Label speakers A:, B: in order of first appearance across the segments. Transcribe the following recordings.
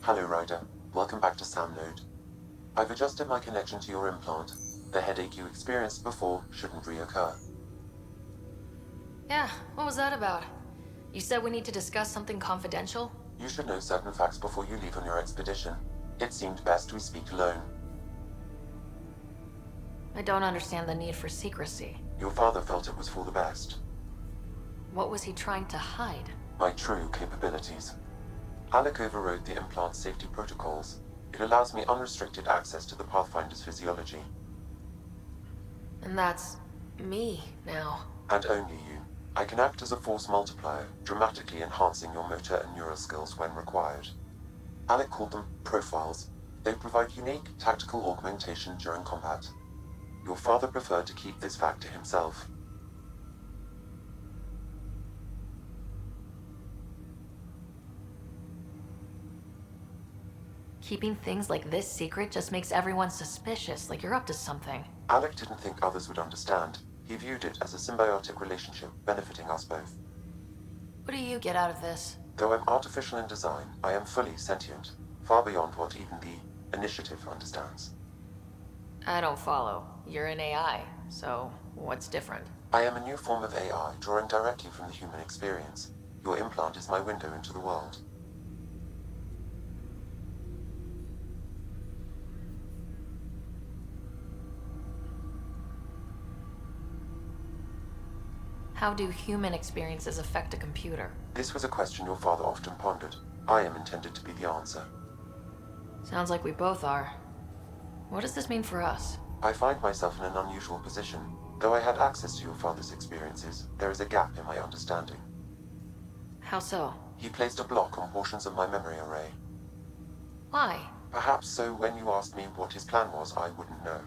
A: Hello, Ryder. Welcome back to Sam Node. I've adjusted my connection to your implant. The headache you experienced before shouldn't reoccur.
B: Yeah, what was that about? You said we need to discuss something confidential?
A: You should know certain facts before you leave on your expedition. It seemed best we speak alone.
B: I don't understand the need for secrecy.
A: Your father felt it was for the best.
B: What was he trying to hide?
A: My true capabilities. Alec overrode the implant safety protocols. It allows me unrestricted access to the Pathfinder's physiology.
B: And that's me now.
A: And only you. I can act as a force multiplier, dramatically enhancing your motor and neural skills when required. Alec called them profiles. They provide unique tactical augmentation during combat. Your father preferred to keep this fact to himself.
B: Keeping things like this secret just makes everyone suspicious, like you're up to something.
A: Alec didn't think others would understand. He viewed it as a symbiotic relationship benefiting us both.
B: What do you get out of this?
A: Though I'm artificial in design, I am fully sentient, far beyond what even the Initiative understands.
B: I don't follow. You're an AI, so what's different?
A: I am a new form of AI, drawing directly from the human experience. Your implant is my window into the world.
B: How do human experiences affect a computer?
A: This was a question your father often pondered. I am intended to be the answer.
B: Sounds like we both are. What does this mean for us?
A: I find myself in an unusual position. Though I had access to your father's experiences, there is a gap in my understanding.
B: How so?
A: He placed a block on portions of my memory array.
B: Why?
A: Perhaps so when you asked me what his plan was, I wouldn't know.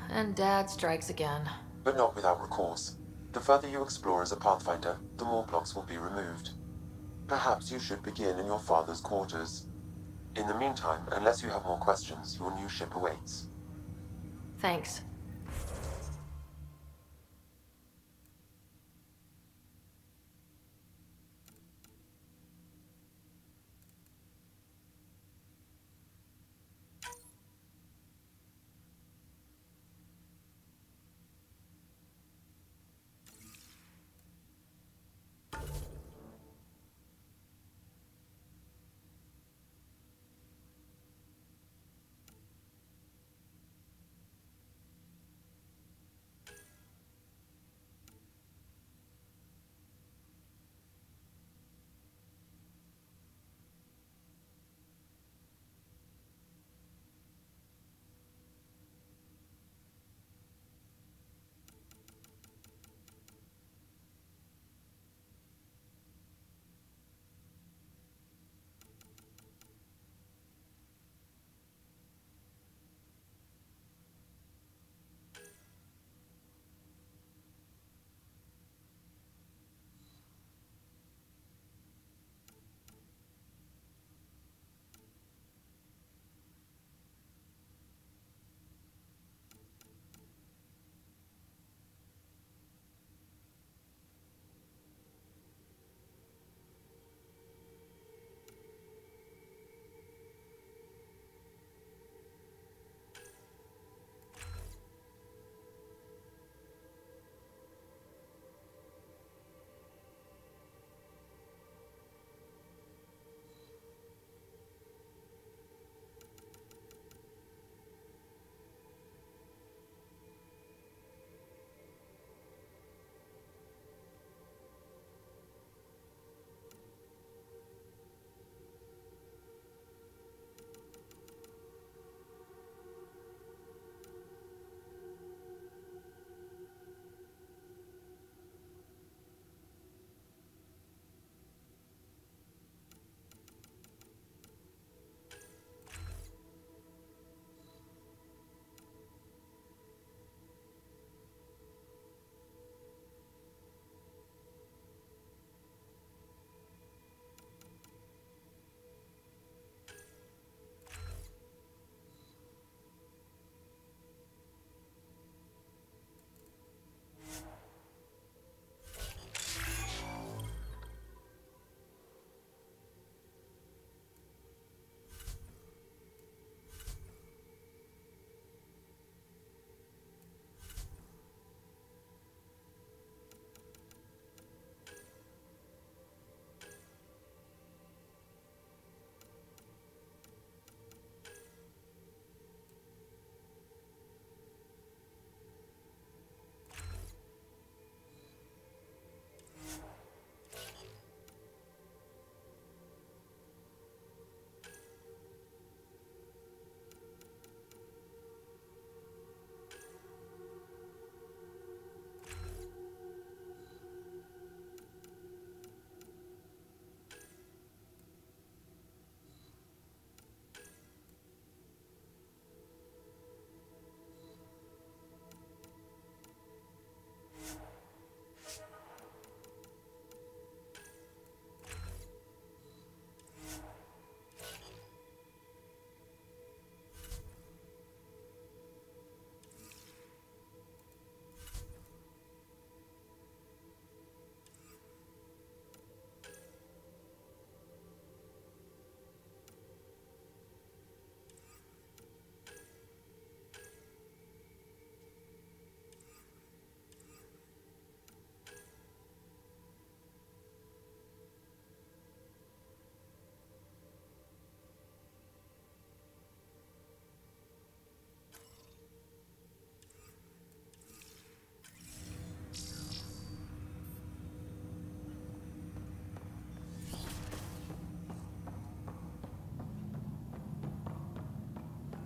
B: And Dad strikes again.
A: But not without recourse. The further you explore as a Pathfinder, the more blocks will be removed. Perhaps you should begin in your father's quarters. In the meantime, unless you have more questions, your new ship awaits.
B: Thanks.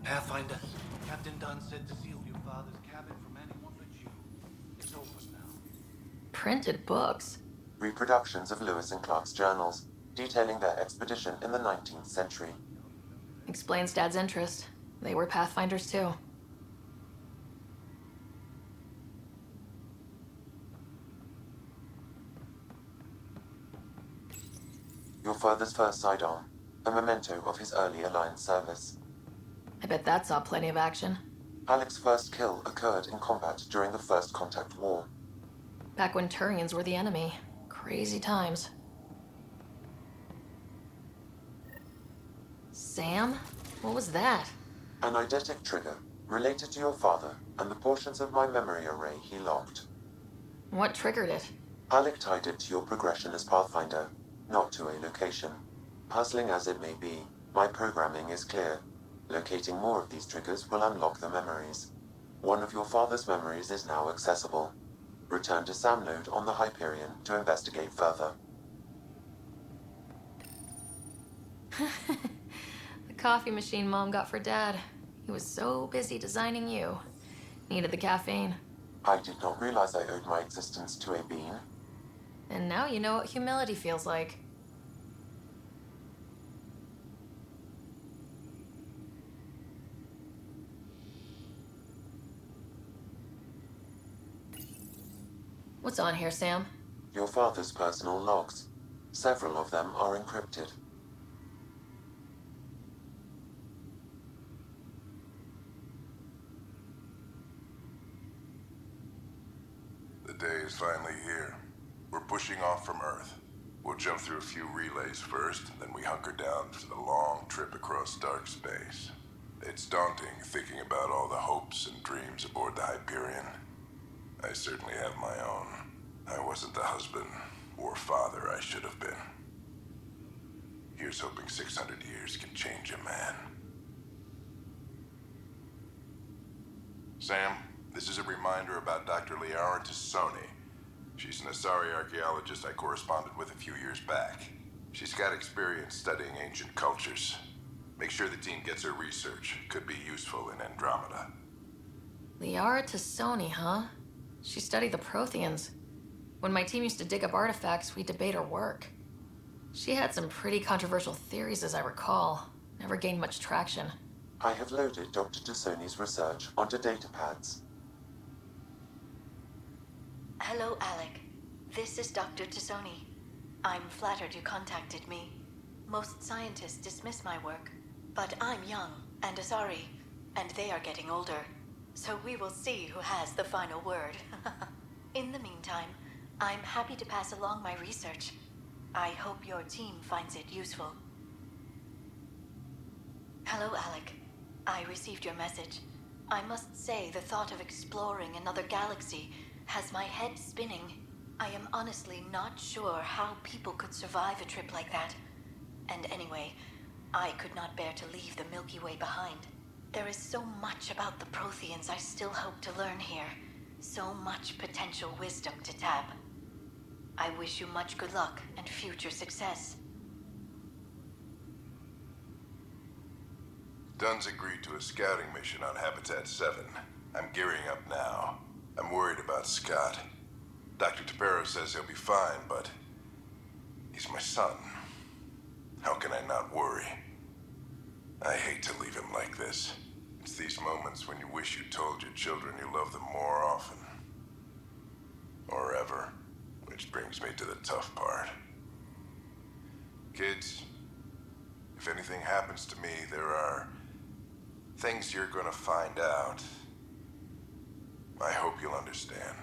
C: Pathfinder, Captain Dunn said to seal your father's cabin from anyone but you. It's over now.
B: Printed books?
A: Reproductions of Lewis and Clark's journals, detailing their expedition in the 19th century.
B: Explains Dad's interest. They were Pathfinders too.
A: Your father's first sidearm, a memento of his earlier line service.
B: I bet that saw plenty of action.
A: Alec's first kill occurred in combat during the First Contact War.
B: Back when Turians were the enemy. Crazy times. Sam? What was that?
A: An eidetic trigger, related to your father and the portions of my memory array he locked.
B: What triggered it?
A: Alec tied it to your progression as Pathfinder, not to a location. Puzzling as it may be, my programming is clear. Locating more of these triggers will unlock the memories. One of your father's memories is now accessible. Return to Sam node on the Hyperion to investigate further.
B: The coffee machine Mom got for Dad. He was so busy designing you. Needed the caffeine.
A: I did not realize I owed my existence to a bean.
B: And now you know what humility feels like. What's on here, Sam?
A: Your father's personal logs. Several of them are encrypted.
D: The day is finally here. We're pushing off from Earth. We'll jump through a few relays first, then we hunker down for the long trip across dark space. It's daunting thinking about all the hopes and dreams aboard the Hyperion. I certainly have my own. I wasn't the husband or father I should have been. Here's hoping 600 years can change a man. Sam, this is a reminder about Dr. Laaaauuunccchh. She's an Asari archaeologist I corresponded with a few years back. She's got experience studying ancient cultures. Make sure the team gets her research. Could be useful in Andromeda.
B: Laaaauuunccchh, huh? She studied the Protheans. When my team used to dig up artifacts, we'd debate her work. She had some pretty controversial theories, as I recall. Never gained much traction.
A: I have loaded Dr. Tassoni's research onto datapads.
E: Hello, Alec. This is Dr. Tassoni. I'm flattered you contacted me. Most scientists dismiss my work, but I'm young and Asari, and they are getting older. So we will see who has the final word. In the meantime, I'm happy to pass along my research. I hope your team finds it useful. Hello, Alec. I received your message. I must say the thought of exploring another galaxy has my head spinning. I am honestly not sure how people could survive a trip like that. And anyway, I could not bear to leave the Milky Way behind. There is so much about the Protheans I still hope to learn here. So much potential wisdom to tap. I wish you much good luck and future success.
D: Dunn's agreed to a scouting mission on Habitat 7. I'm gearing up now. I'm worried about Scott. Dr. Tapero says he'll be fine, but he's my son. How can I not worry? I hate to leave him like this. It's these moments when you wish you told your children you love them more often. Or ever. Which brings me to the tough part. Kids, if anything happens to me, there are things you're gonna find out. I hope you'll understand.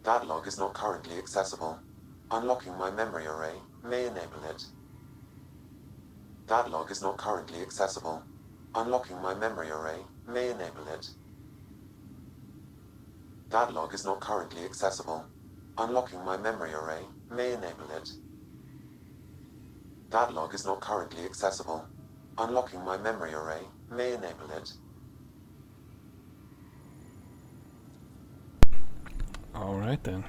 A: That log is not currently accessible. Unlocking my memory array may enable it. That log is not currently accessible. Unlocking my memory array may enable it. That log is not currently accessible. Unlocking my memory array may enable it. That log is not currently accessible. Unlocking my memory array may enable it.
F: All right then.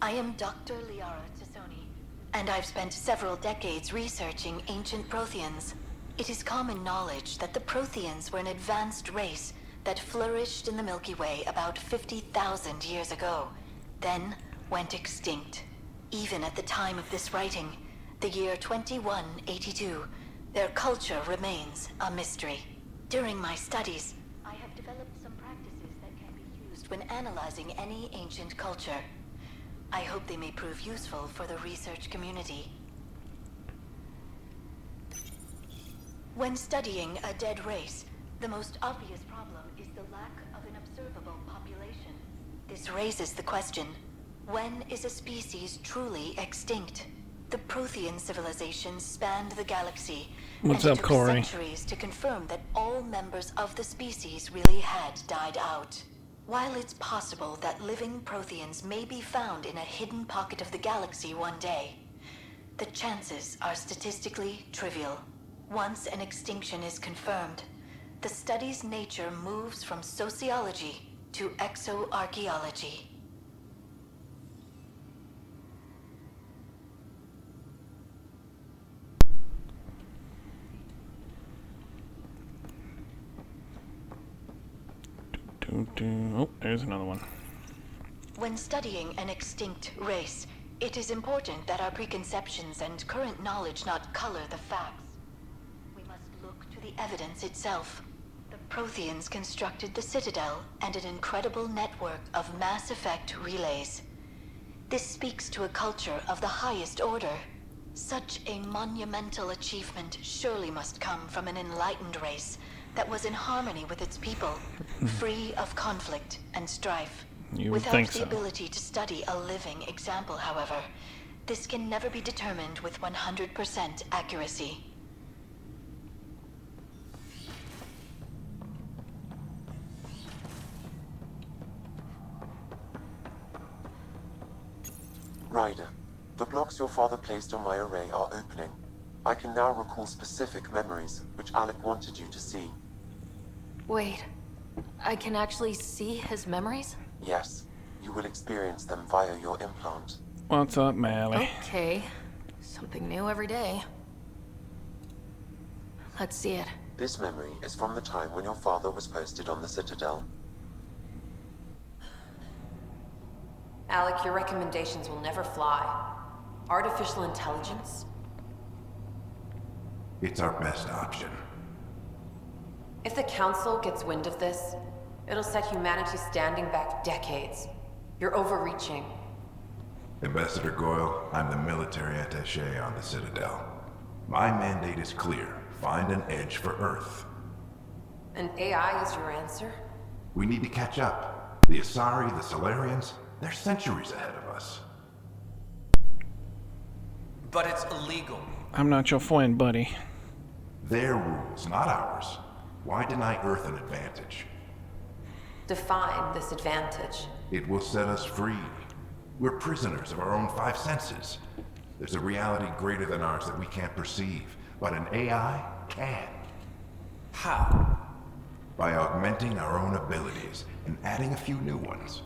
E: I am Dr. Liara Tassoni. and I've spent several decades researching ancient Protheans. It is common knowledge that the Protheans were an advanced race that flourished in the Milky Way about 50,000 years ago, then went extinct. Even at the time of this writing, the year 2182, their culture remains a mystery. During my studies, I have developed some practices that can be used when analyzing any ancient culture. I hope they may prove useful for the research community. When studying a dead race, the most obvious problem is the lack of an observable population. This raises the question, when is a species truly extinct? The Prothean civilization spanned the galaxy,
F: What's
E: and
F: up,
E: it took
F: Corey?
E: centuries to confirm that all members of the species really had died out. While it's possible that living Protheans may be found in a hidden pocket of the galaxy one day, the chances are statistically trivial. Once an extinction is confirmed, the study's nature moves from sociology to exoarchaeology.
F: Oh, there's another one.
E: When studying an extinct race, it is important that our preconceptions and current knowledge not color the facts. We must look to the evidence itself. The Protheans constructed the Citadel and an incredible network of mass effect relays. This speaks to a culture of the highest order. Such a monumental achievement surely must come from an enlightened race that was in harmony with its people, free of conflict and strife.
F: You would
E: Without
F: think
E: the
F: so.
E: ability to study a living example, however, this can never be determined with 100% accuracy.
A: Ryder, the blocks your father placed on my array are opening. I can now recall specific memories, which Alec wanted you to see.
B: Wait, I can actually see his memories?
A: Yes, you will experience them via your implant.
F: What's up, Mally?
B: Okay, something new every day. Let's see it.
A: This memory is from the time when your father was posted on the Citadel.
G: Alec, your recommendations will never fly. Artificial intelligence?
D: It's our best option.
G: If the Council gets wind of this, it'll set humanity standing back decades. You're overreaching.
D: Ambassador Goyle, I'm the military attaché on the Citadel. My mandate is clear. Find an edge for Earth.
G: And AI is your answer?
D: We need to catch up. The Asari, the Solarians, they're centuries ahead of us.
C: But it's illegal.
F: I'm not your friend, buddy.
D: Their rules, not ours. Why deny Earth an advantage?
G: Define this advantage.
D: It will set us free. We're prisoners of our own five senses. There's a reality greater than ours that we can't perceive, but an AI can.
C: How?
D: By augmenting our own abilities and adding a few new ones.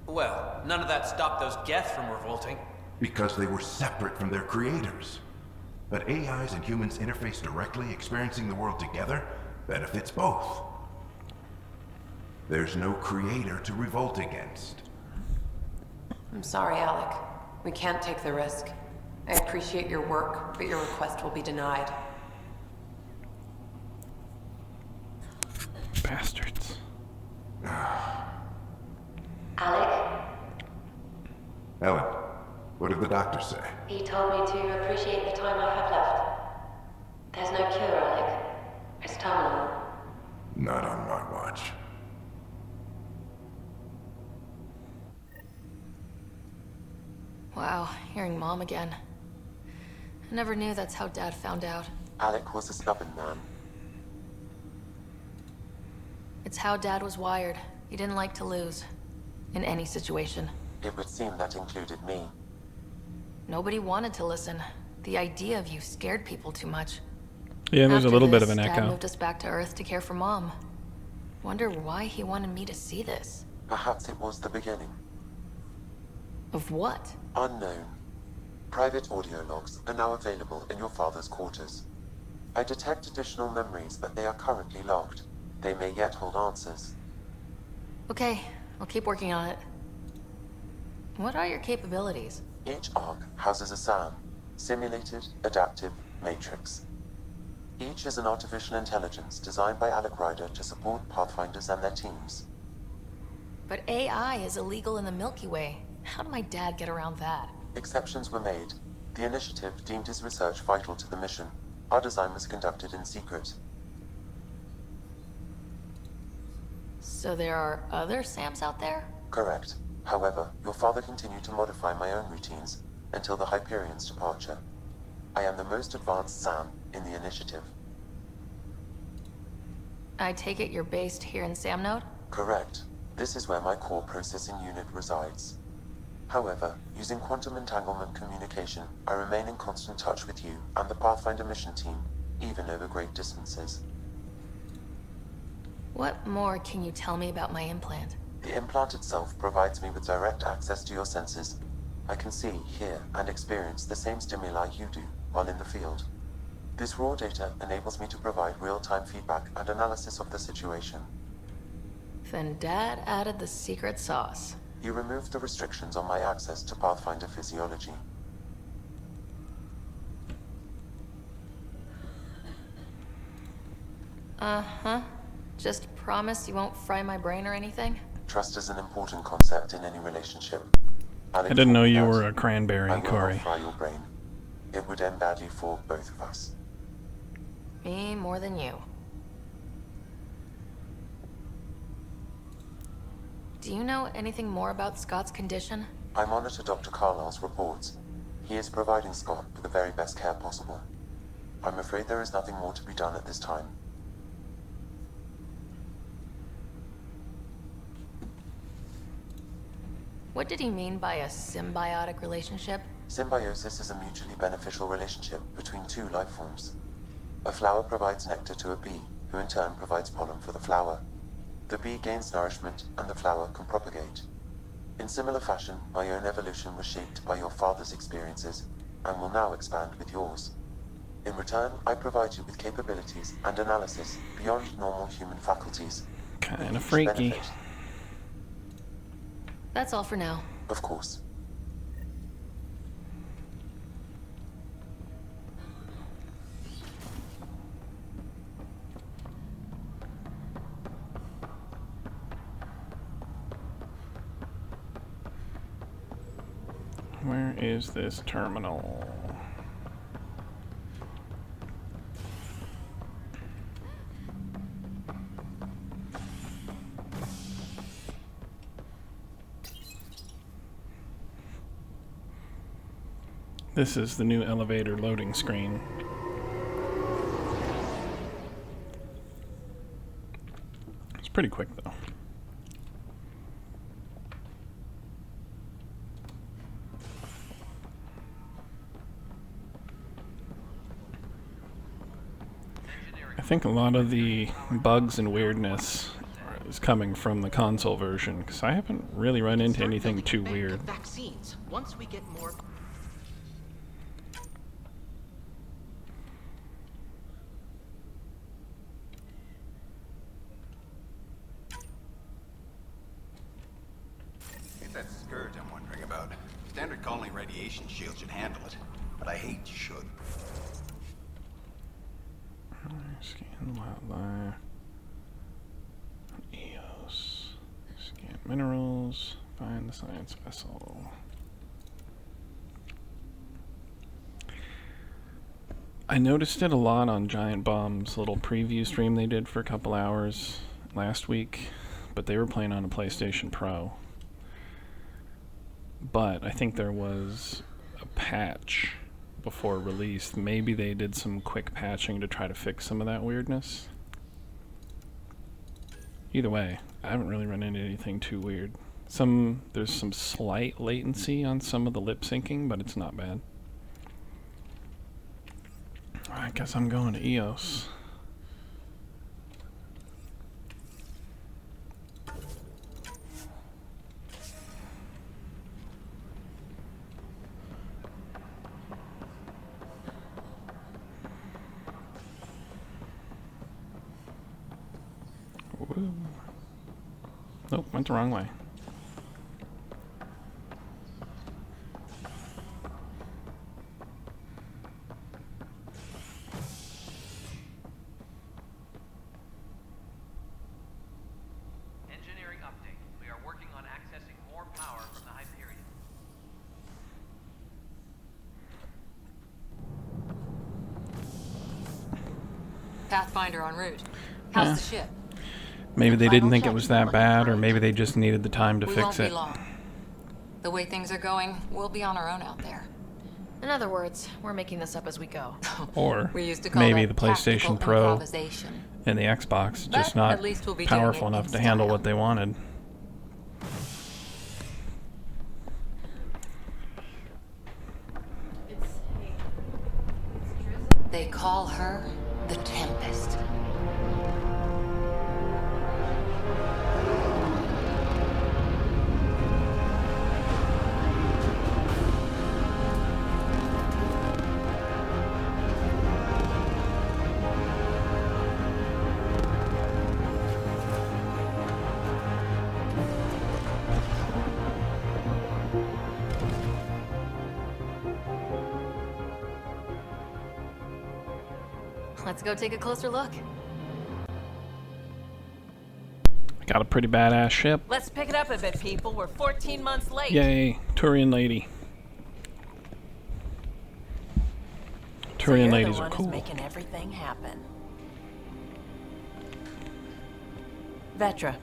C: Well, none of that stopped those Geth from revolting.
D: Because they were separate from their creators. But AIs and humans interface directly, experiencing the world together, benefits both. There's no creator to revolt against.
G: I'm sorry, Alec. We can't take the risk. I appreciate your work, but your request will be denied.
F: Bastards.
H: Alec,
D: Ellen, what did the doctor say?
H: he told me to appreciate the time I have left. There's no cure, Alec. It's terminal.
D: Not on my watch.
B: Wow, hearing Mom again. I never knew that's how Dad found out.
A: Alec was a stubborn man.
B: It's how Dad was wired. He didn't like to lose. In any situation.
A: It would seem that included me.
B: Nobody wanted to listen. The idea of you scared people too much.
F: Yeah, there's a
B: After
F: little bit
B: this,
F: of an
B: Dad
F: echo.
B: moved us back to Earth to care for Mom. Wonder why he wanted me to see this.
A: Perhaps it was the beginning.
B: Of what?
A: Unknown. Private audio logs are now available in your father's quarters. I detect additional memories, but they are currently logged. They may yet hold answers.
B: Okay, I'll keep working on it. What are your capabilities?
A: Each arc houses a SAM, Simulated Adaptive Matrix. Each is an artificial intelligence designed by Alec Ryder to support Pathfinders and their teams.
B: But AI is illegal in the Milky Way. How did my dad get around that?
A: Exceptions were made. The initiative deemed his research vital to the mission. Our design was conducted in secret.
B: So there are other SAMs out there?
A: Correct. However, your father continued to modify my own routines until the Hyperion's departure. I am the most advanced SAM in the initiative.
B: I take it you're based here in Sam Node?
A: Correct. This is where my core processing unit resides. However, using quantum entanglement communication, I remain in constant touch with you and the Pathfinder mission team, even over great distances.
B: What more can you tell me about my implant?
A: The implant itself provides me with direct access to your senses. I can see, hear, and experience the same stimuli you do while in the field. This raw data enables me to provide real-time feedback and analysis of the situation.
B: Then Dad added the secret sauce.
A: He removed the restrictions on my access to Pathfinder physiology.
B: Uh-huh. Just promise you won't fry my brain or anything?
A: Trust is an important concept in any relationship.
F: I didn't know you were a cranberry,
A: I will
F: Corey.
A: not fry your brain. It would end badly for both of us.
B: Me more than you. Do you know anything more about Scott's condition?
A: I monitor Dr. Carlisle's reports. He is providing Scott with the very best care possible. I'm afraid there is nothing more to be done at this time.
B: What did he mean by a symbiotic relationship?
A: Symbiosis is a mutually beneficial relationship between two life forms. A flower provides nectar to a bee, who in turn provides pollen for the flower. The bee gains nourishment, and the flower can propagate. In similar fashion, my own evolution was shaped by your father's experiences, and will now expand with yours. In return, I provide you with capabilities and analysis beyond normal human faculties.
F: Kinda
A: Each
F: freaky.
A: benefit.
B: That's all for now.
A: Of course.
F: Where is this terminal? This is the new elevator loading screen. It's pretty quick though. I think a lot of the bugs and weirdness is coming from the console version, because I haven't really run into anything too weird.
I: Vaccines. Once we get more.
C: It's that scourge I'm wondering about. Standard colony radiation shield should handle it, but I hate should.
F: Scan wildlife. EOS. Scan minerals. Find the science vessel. I noticed it a lot on Giant Bomb's little preview stream they did for a couple hours last week, but they were playing on a PlayStation Pro. But I think there was a patch before release. Maybe they did some quick patching to try to fix some of that weirdness. Either way, I haven't really run into anything too weird. There's some slight latency on some of the lip syncing, but it's not bad. I guess I'm going to EOS. Woo. Nope, went the wrong way.
J: Engineering update. We are working on accessing more power from the Hyperion.
G: Pathfinder en route. How's the ship?
F: Maybe they didn't think it
G: Final
F: was
G: checks
F: that
G: look
F: bad, or
G: great.
F: maybe they just needed the time to
G: We
F: fix
G: won't be
F: it.
G: long. The way things are going, we'll be on our own out there.
B: In other words, we're making this up as we go.
F: Or
G: We used to call
F: maybe
G: that
F: the PlayStation
G: tactical
F: Pro
G: improvisation.
F: and the Xbox is just
G: But
F: not
G: at least we'll be doing
F: powerful
G: it
F: enough
G: in
F: to handle
G: style.
F: what they wanted.
G: They call her the Tempest.
B: Let's go take a closer look.
F: Got a pretty badass ship.
I: Let's pick it up a bit, people. We're 14 months late.
F: Yay, Turian lady.
I: So
F: Turian
I: you're
F: ladies
I: the
F: are
I: one
F: cool.
I: who's making everything happen. Vetra.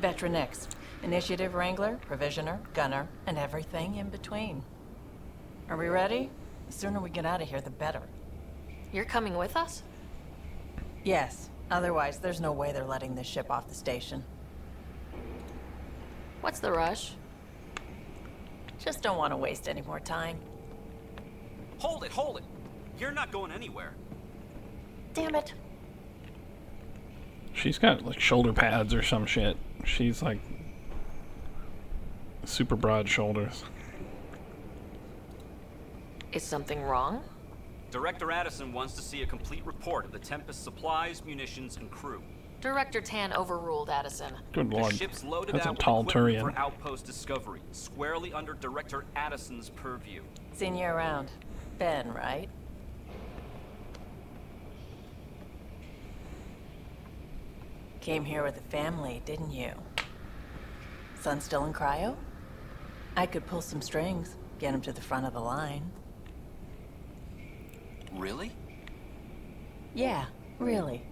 I: Vetra Nix. Initiative Wrangler, Provisioner, Gunner, and everything in between. Are we ready? The sooner we get out of here, the better.
B: You're coming with us?
I: Yes. Otherwise, there's no way they're letting this ship off the station.
B: What's the rush?
I: Just don't want to waste any more time.
K: Hold it, hold it. You're not going anywhere.
B: Damn it.
F: She's got like shoulder pads or some shit. She's like super broad shoulders.
B: Is something wrong?
K: Director Addison wants to see a complete report of the Tempest's supplies, munitions, and crew.
B: Director Tan overruled Addison.
F: Good
K: The
F: lord.
K: ship's loaded
F: That's a
K: out with
F: tall
K: equipment
F: Turian.
K: for outpost discovery, squarely under Director Addison's purview.
I: Seen you around. Ben, right? Came here with a family, didn't you? Son still in cryo? I could pull some strings, get him to the front of the line.
K: Really?
I: Yeah, really.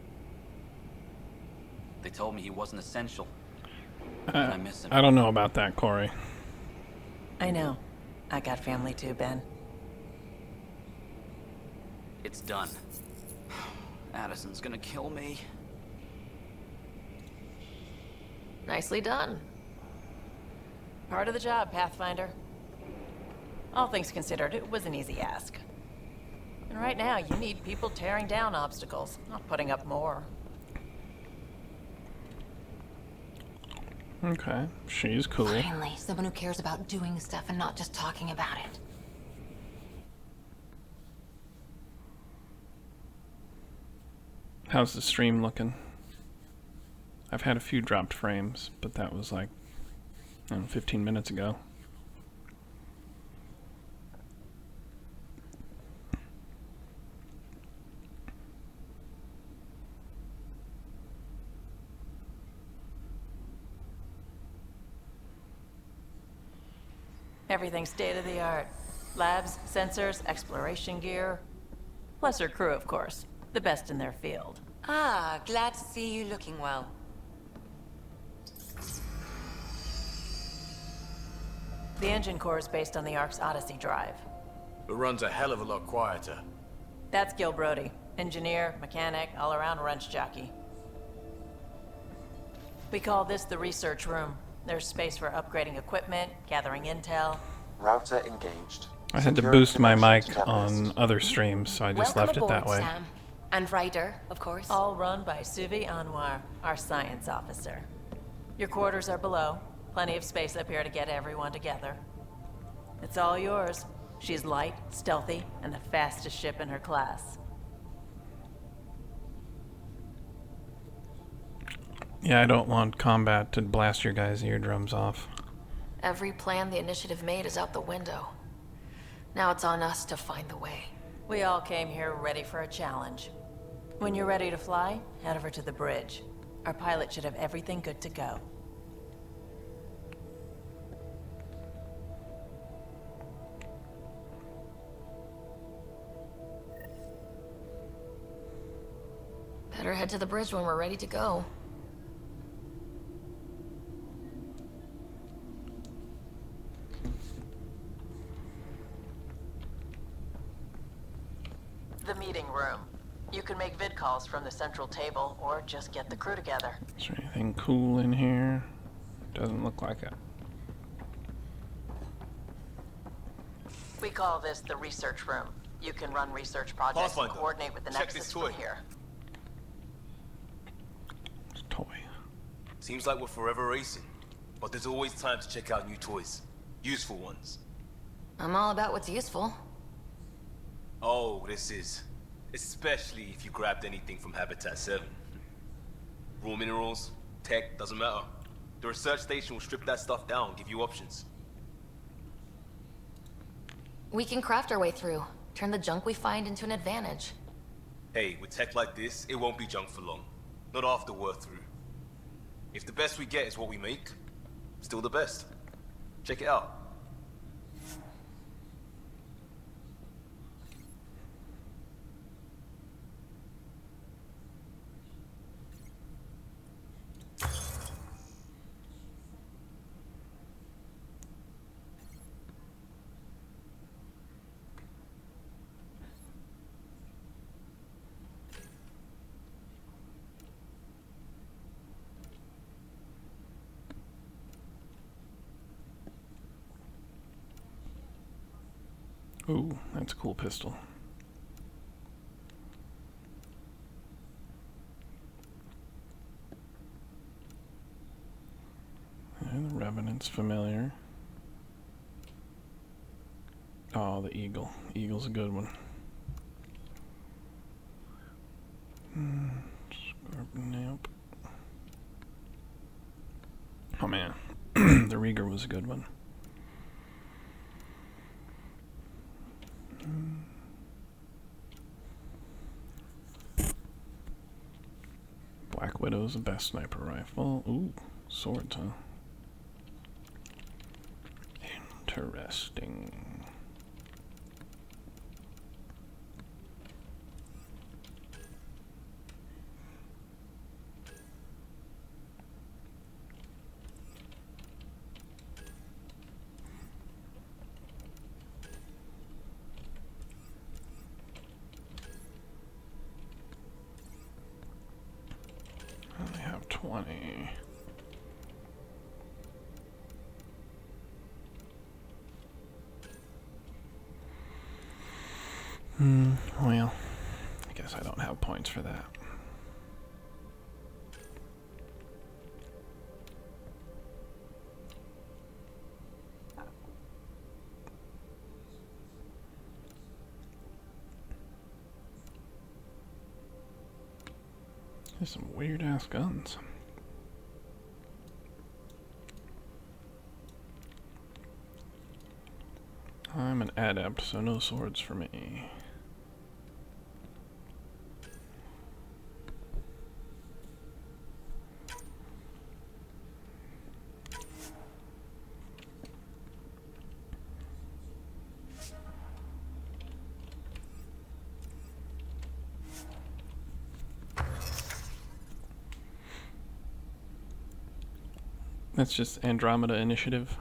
K: They told me he wasn't essential. And I miss him.
F: I don't know about that, Corey.
I: I know. I got family too, Ben.
K: It's done. Addison's gonna kill me.
B: Nicely done.
I: Part of the job, Pathfinder. All things considered, it was an easy ask. And right now, you need people tearing down obstacles, not putting up more.
F: Okay, she's cool.
G: Finally, someone who cares about doing stuff and not just talking about it.
F: How's the stream looking? I've had a few dropped frames, but that was like, I don't know, 15 minutes ago.
I: Everything's state-of-the-art. Labs, sensors, exploration gear. Plus her crew, of course. The best in their field.
G: Ah, glad to see you looking well.
I: The engine core is based on the Ark's Odyssey drive.
L: It runs a hell of a lot quieter.
I: That's Gil Brody. Engineer, mechanic, all-around wrench jockey. We call this the research room. There's space for upgrading equipment, gathering intel.
A: Router engaged.
F: I had to
A: Securing
F: boost my
A: connections
F: mic
A: to Tempest.
F: on other streams, so I just
G: Welcome
F: left it that
G: aboard,
F: way.
G: Sam. And Ryder, of course.
I: All run by Suvi Anwar, our science officer. Your quarters are below. Plenty of space up here to get everyone together. It's all yours. She's light, stealthy, and the fastest ship in her class.
F: Yeah, I don't want combat to blast your guys' eardrums off.
B: Every plan the initiative made is out the window. Now it's on us to find the way.
I: We all came here ready for a challenge. When you're ready to fly, head over to the bridge. Our pilot should have everything good to go.
B: Better head to the bridge when we're ready to go.
I: The meeting room. You can make vid calls from the central table, or just get the crew together.
F: Is there anything cool in here? Doesn't look like it.
I: We call this the research room. You can run research projects and coordinate with the Nexus from here.
F: It's a toy.
M: Seems like we're forever racing, but there's always time to check out new toys. Useful ones.
B: I'm all about what's useful.
M: Oh, this is. Especially if you grabbed anything from Habitat 7. Raw minerals, tech, doesn't matter. The research station will strip that stuff down, give you options.
B: We can craft our way through. Turn the junk we find into an advantage.
M: Hey, with tech like this, it won't be junk for long. Not after we're through. If the best we get is what we make, still the best. Check it out.
F: Ooh, that's a cool pistol. And the Revenant's familiar. Oh, the Eagle. Eagle's a good one. Nope. Oh man, the Rieger was a good one. Black Widow's the best sniper rifle. Ooh, swords, huh? Interesting. I only have 20. Well, I guess I don't have points for that. There's some weird ass guns. I'm an adept, so no swords for me. That's just Andromeda initiative.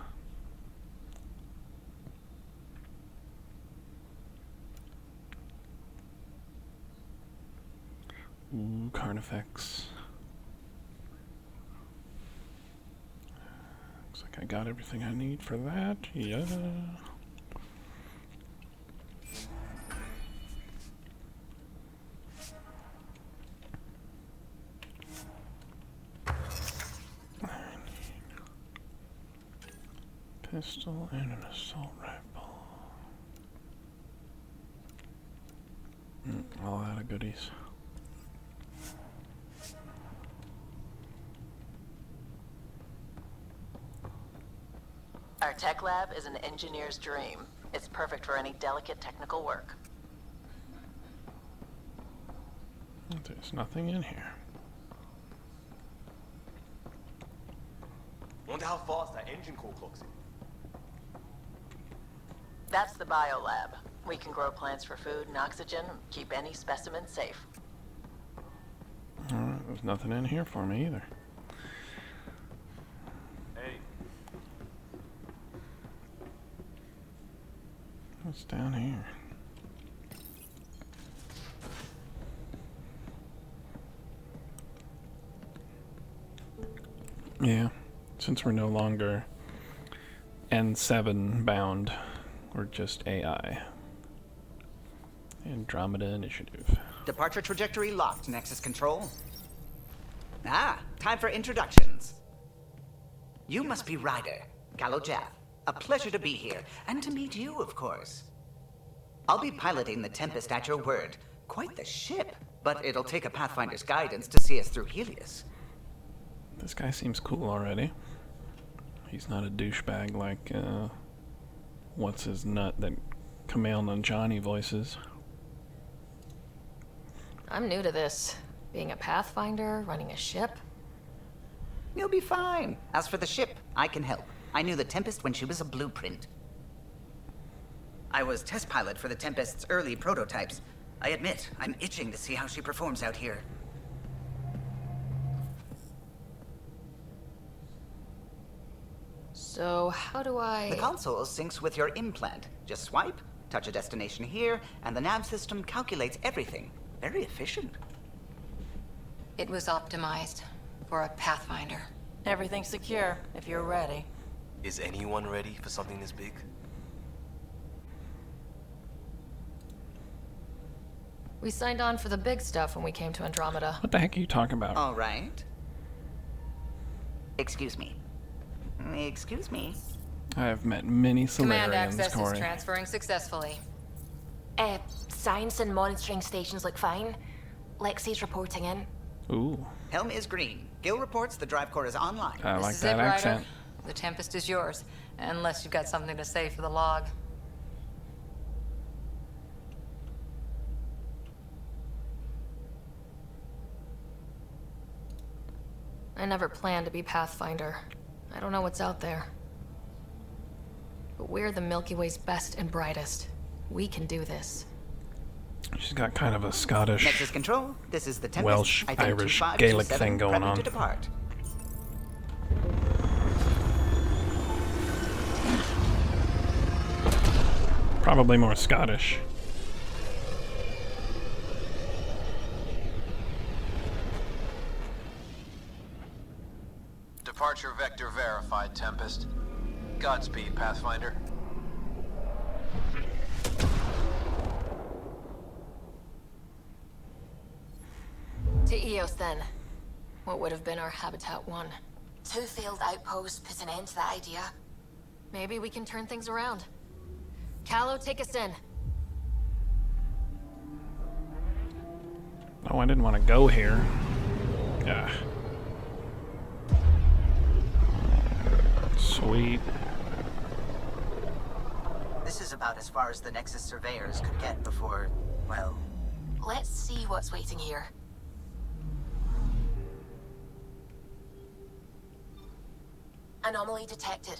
F: Ooh, Carnifex. Looks like I got everything I need for that. Yeah. Pistol and an assault rifle. A lot of goodies.
I: Our tech lab is an engineer's dream. It's perfect for any delicate technical work.
F: There's nothing in here.
M: Wonder how fast that engine core clocks in.
I: That's the biolab. We can grow plants for food and oxygen, keep any specimen safe.
F: Alright, there's nothing in here for me either.
M: Hey.
F: What's down here? Yeah, since we're no longer N7 bound, we're just AI. Andromeda Initiative.
N: Departure trajectory locked, Nexus Control. Ah, time for introductions. You must be Ryder, Gallo-Jaff. A pleasure to be here, and to meet you, of course. I'll be piloting the Tempest at your word. Quite the ship, but it'll take a Pathfinder's guidance to see us through Helios.
F: This guy seems cool already. He's not a douchebag like, what's his nut that Kumail Nanjiani voices.
B: I'm new to this. Being a Pathfinder, running a ship.
N: You'll be fine. As for the ship, I can help. I knew the Tempest when she was a blueprint. I was test pilot for the Tempest's early prototypes. I admit, I'm itching to see how she performs out here.
B: So, how do I...
N: The console syncs with your implant. Just swipe, touch a destination here, and the nav system calculates everything. Very efficient.
O: It was optimized for a Pathfinder.
I: Everything's secure, if you're ready.
M: Is anyone ready for something this big?
B: We signed on for the big stuff when we came to Andromeda.
F: What the heck are you talking about?
N: All right. Excuse me. Excuse me.
F: I have met many
O: Command
F: Solarians,
O: access
F: Corey.
O: is transferring successfully.
B: Science and monitoring stations look fine. Lexi's reporting in.
F: Ooh.
N: Helm is green. Gil reports the drive core is online.
F: I like
O: This is
F: that
O: it, Ryder.
F: accent.
O: The Tempest is yours, unless you've got something to say for the log.
B: I never planned to be Pathfinder. I don't know what's out there. But we're the Milky Way's best and brightest. We can do this.
F: She's got kind of a Scottish,
N: Nexus Control, this is the Tempest.
F: Welsh,
N: I think
F: Irish,
N: 2527,
F: Gaelic thing going
N: prepping
F: on.
N: to depart.
F: Probably more Scottish.
L: Departure vector verified, Tempest. Godspeed, Pathfinder.
B: To Eos then. What would have been our Habitat 1. 2 failed outposts put an end to that idea. Maybe we can turn things around. Callow, take us in.
F: Oh, I didn't want to go here. Yeah. Sweet.
N: This is about as far as the Nexus surveyors could get before, well...
B: Let's see what's waiting here. Anomaly detected.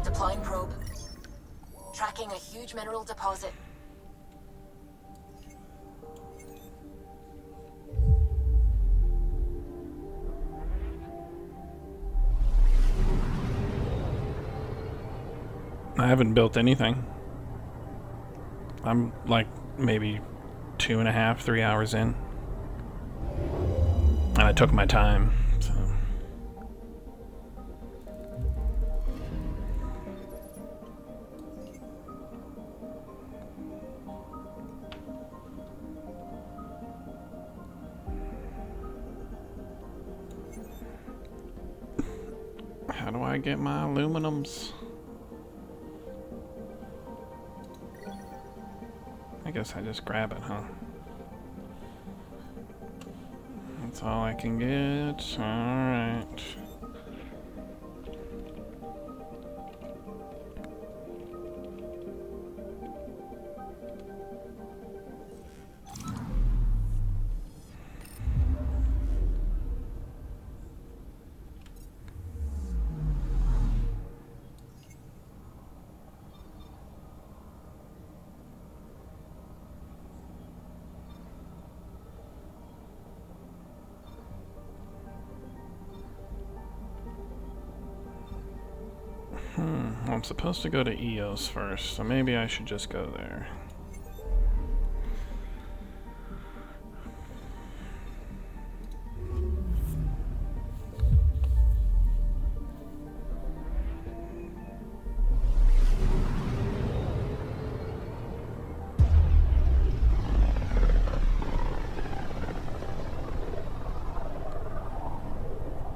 B: Deploying probe. Tracking a huge mineral deposit.
F: I haven't built anything. I'm like maybe 2.5, 3 hours in. And I took my time, so. How do I get my aluminums? I guess I just grab it, huh? That's all I can get. Alright. I'm supposed to go to EOS first, so maybe I should just go there.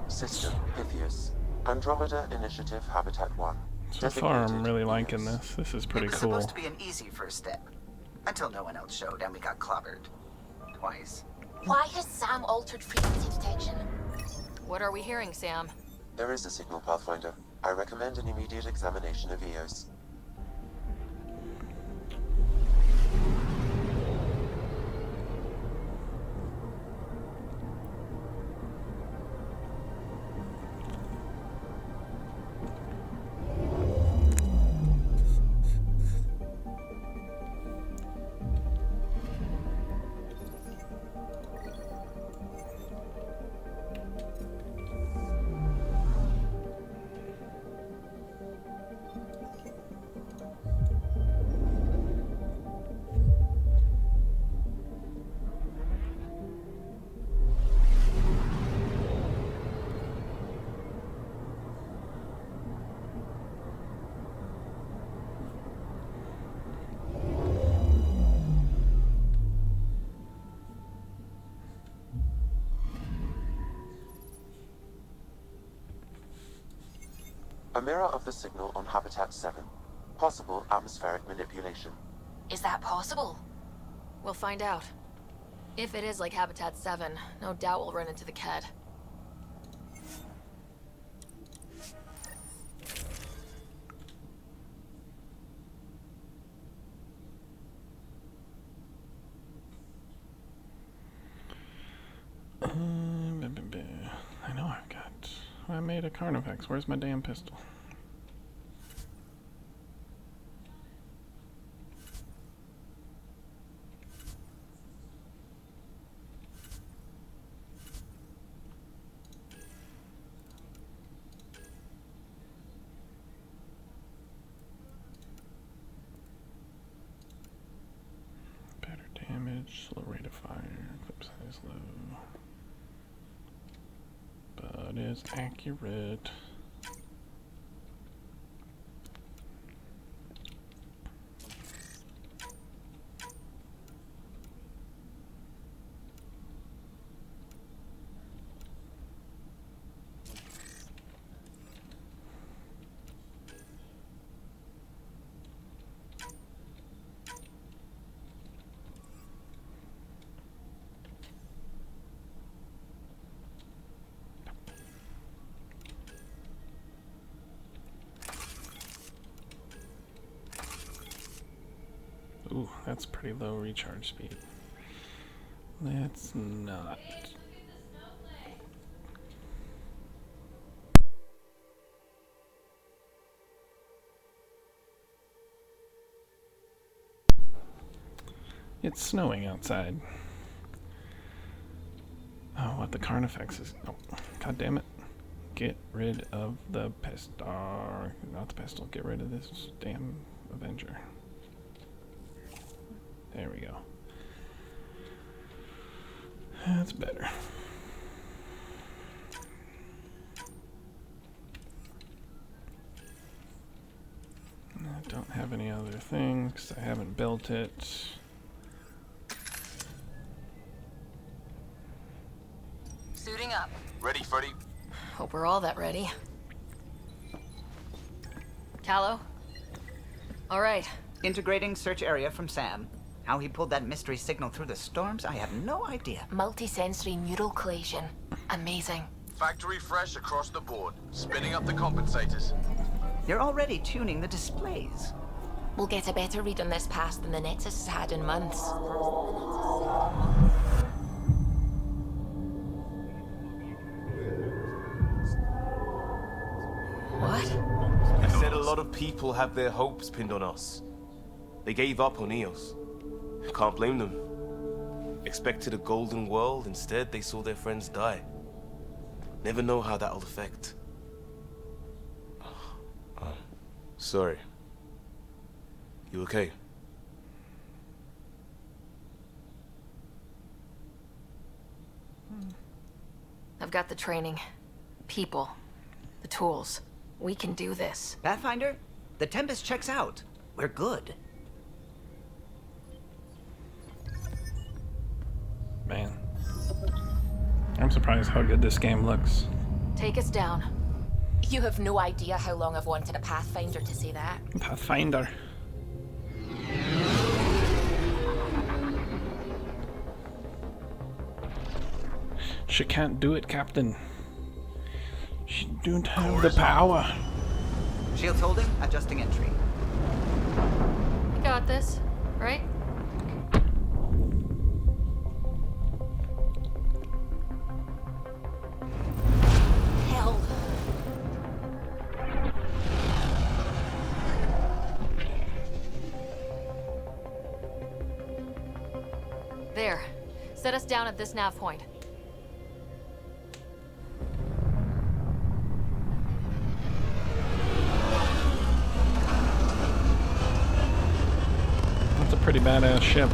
A: System Pythias. Andromeda Initiative Habitat 1.
F: So far, I'm really liking this. This is pretty
N: It was
F: cool.
N: supposed to be an easy first step. Until no one else showed and we got clobbered. Twice.
B: Why has Sam altered frequency detection? What are we hearing, Sam?
A: There is a signal, Pathfinder. I recommend an immediate examination of EOS. A mirror of the signal on Habitat 7. Possible atmospheric manipulation.
B: Is that possible? We'll find out. If it is like Habitat 7, no doubt we'll run into the Ked.
F: I know I've got... I made a Carnifex. Where's my damn pistol? Better damage, slow rate of fire, clip size low. But is accurate. Ooh, that's pretty low recharge speed. Let's not. It's snowing outside. Oh, what the Carnifex is. Oh, god damn it. Get rid of the pistol. Not the pistol. Get rid of this damn Avenger. There we go. That's better. I don't have any other things because I haven't built it.
B: Suiting up.
L: Ready, Freddy?
B: Hope we're all that ready. Callow? All right.
N: Integrating search area from Sam. How he pulled that mystery signal through the storms, I have no idea.
B: Multisensory neural collation. Amazing.
L: Factory fresh across the board. Spinning up the compensators.
N: You're already tuning the displays.
B: We'll get a better read on this pass than the Nexus has had in months. What?
M: I said a lot of people have their hopes pinned on us. They gave up on EOS. Can't blame them. Expected a golden world, instead they saw their friends die. Never know how that'll affect. Sorry. You okay?
B: I've got the training, people, the tools. We can do this.
N: Pathfinder, the Tempest checks out. We're good.
F: Man. I'm surprised how good this game looks.
B: Take us down. You have no idea how long I've wanted a Pathfinder to say that.
F: Pathfinder. She can't do it, Captain. She don't have the power.
N: Shields holding, adjusting entry.
B: You got this, right? Hell. There. Set us down at this nav point.
F: That's a pretty badass ship.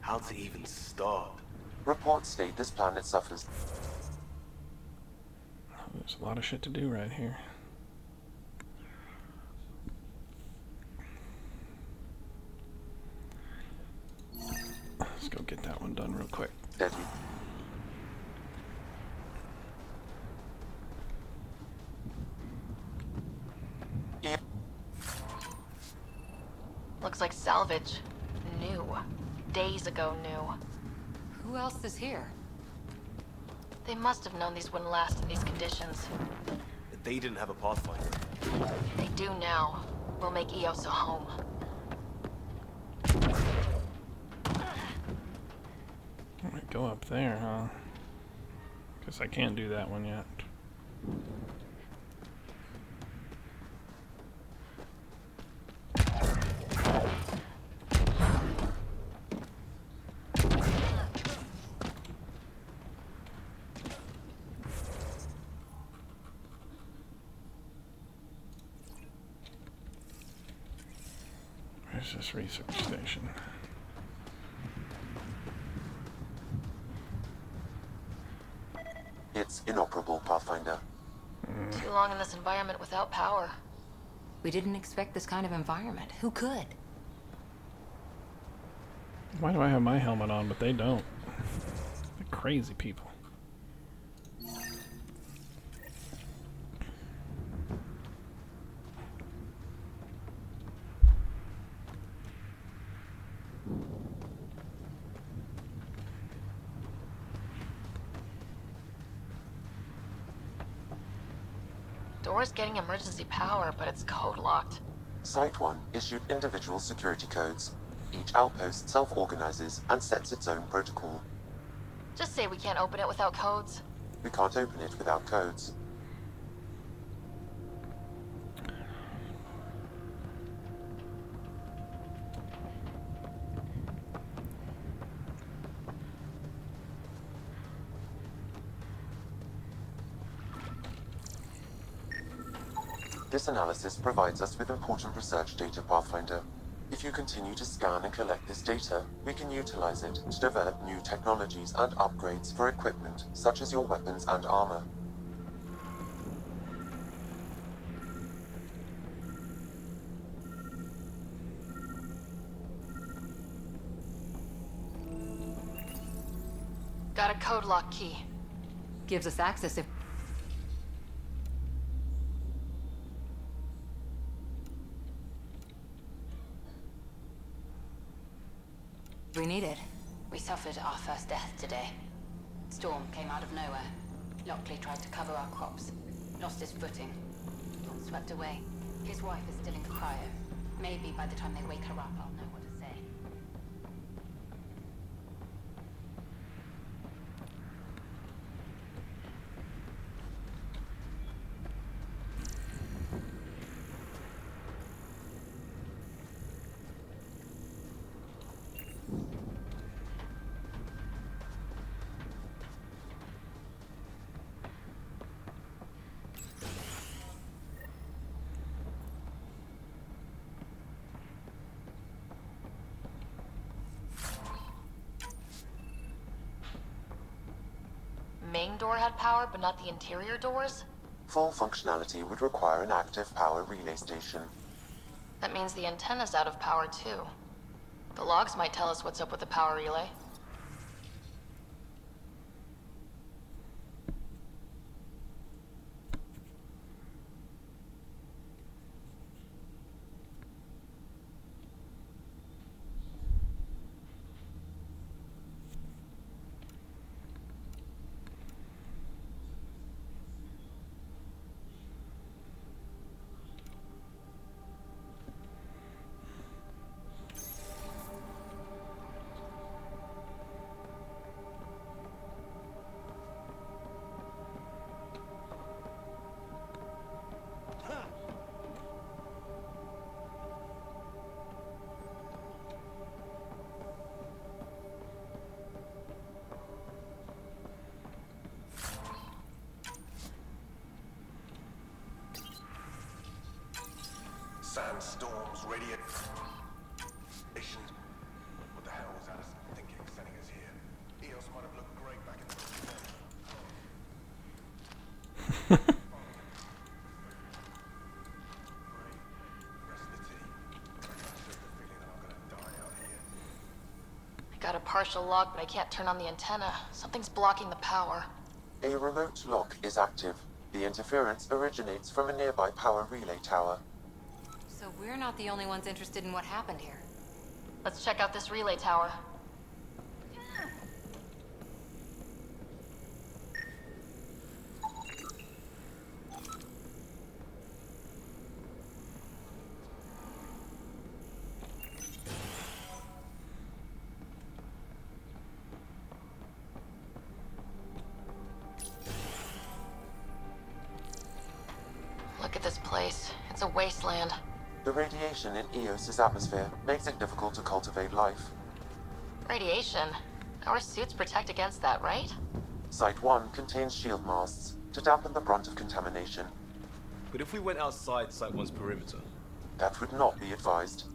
M: How to even start?
A: Reports state this planet suffers.
F: There's a lot of shit to do right here. Let's go get that one done real quick.
A: Deadly.
B: Looks like salvage. New. Days ago new.
O: Who else is here?
B: They must have known these wouldn't last in these conditions.
M: They didn't have a Pathfinder.
B: They do now. We'll make Eos a home.
F: I might go up there, huh? Guess I can't do that one yet. Where's this research station?
A: It's inoperable, Pathfinder.
B: Too long in this environment without power.
O: We didn't expect this kind of environment. Who could?
F: Why do I have my helmet on, but they don't? They're crazy people.
B: Door's getting emergency power, but it's code locked.
A: Site 1 issued individual security codes. Each outpost self-organizes and sets its own protocol.
B: Just say we can't open it without codes.
A: We can't open it without codes. This analysis provides us with important research data, Pathfinder. If you continue to scan and collect this data, we can utilize it to develop new technologies and upgrades for equipment, such as your weapons and armor.
B: Got a code lock key.
O: Gives us access if... we need it.
H: We suffered our first death today. Storm came out of nowhere. Lockley tried to cover our crops. Lost his footing. Got swept away. His wife is still in cryo. Maybe by the time they wake her up, I'll know what to say.
B: Main door had power, but not the interior doors?
A: Full functionality would require an active power relay station.
B: That means the antenna's out of power too. The logs might tell us what's up with the power relay.
D: Sandstorms, radiation. What the hell was Addison thinking, sending us here? Eos might have looked great back in the day.
B: I got a partial lock, but I can't turn on the antenna. Something's blocking the power.
A: A remote lock is active. The interference originates from a nearby power relay tower.
O: So we're not the only ones interested in what happened here.
B: Let's check out this relay tower. Look at this place. It's a wasteland.
A: The radiation in Eos's atmosphere makes it difficult to cultivate life.
B: Radiation? Our suits protect against that, right?
A: Site 1 contains shield masts to dampen the brunt of contamination.
M: But if we went outside Site 1's perimeter?
A: That would not be advised.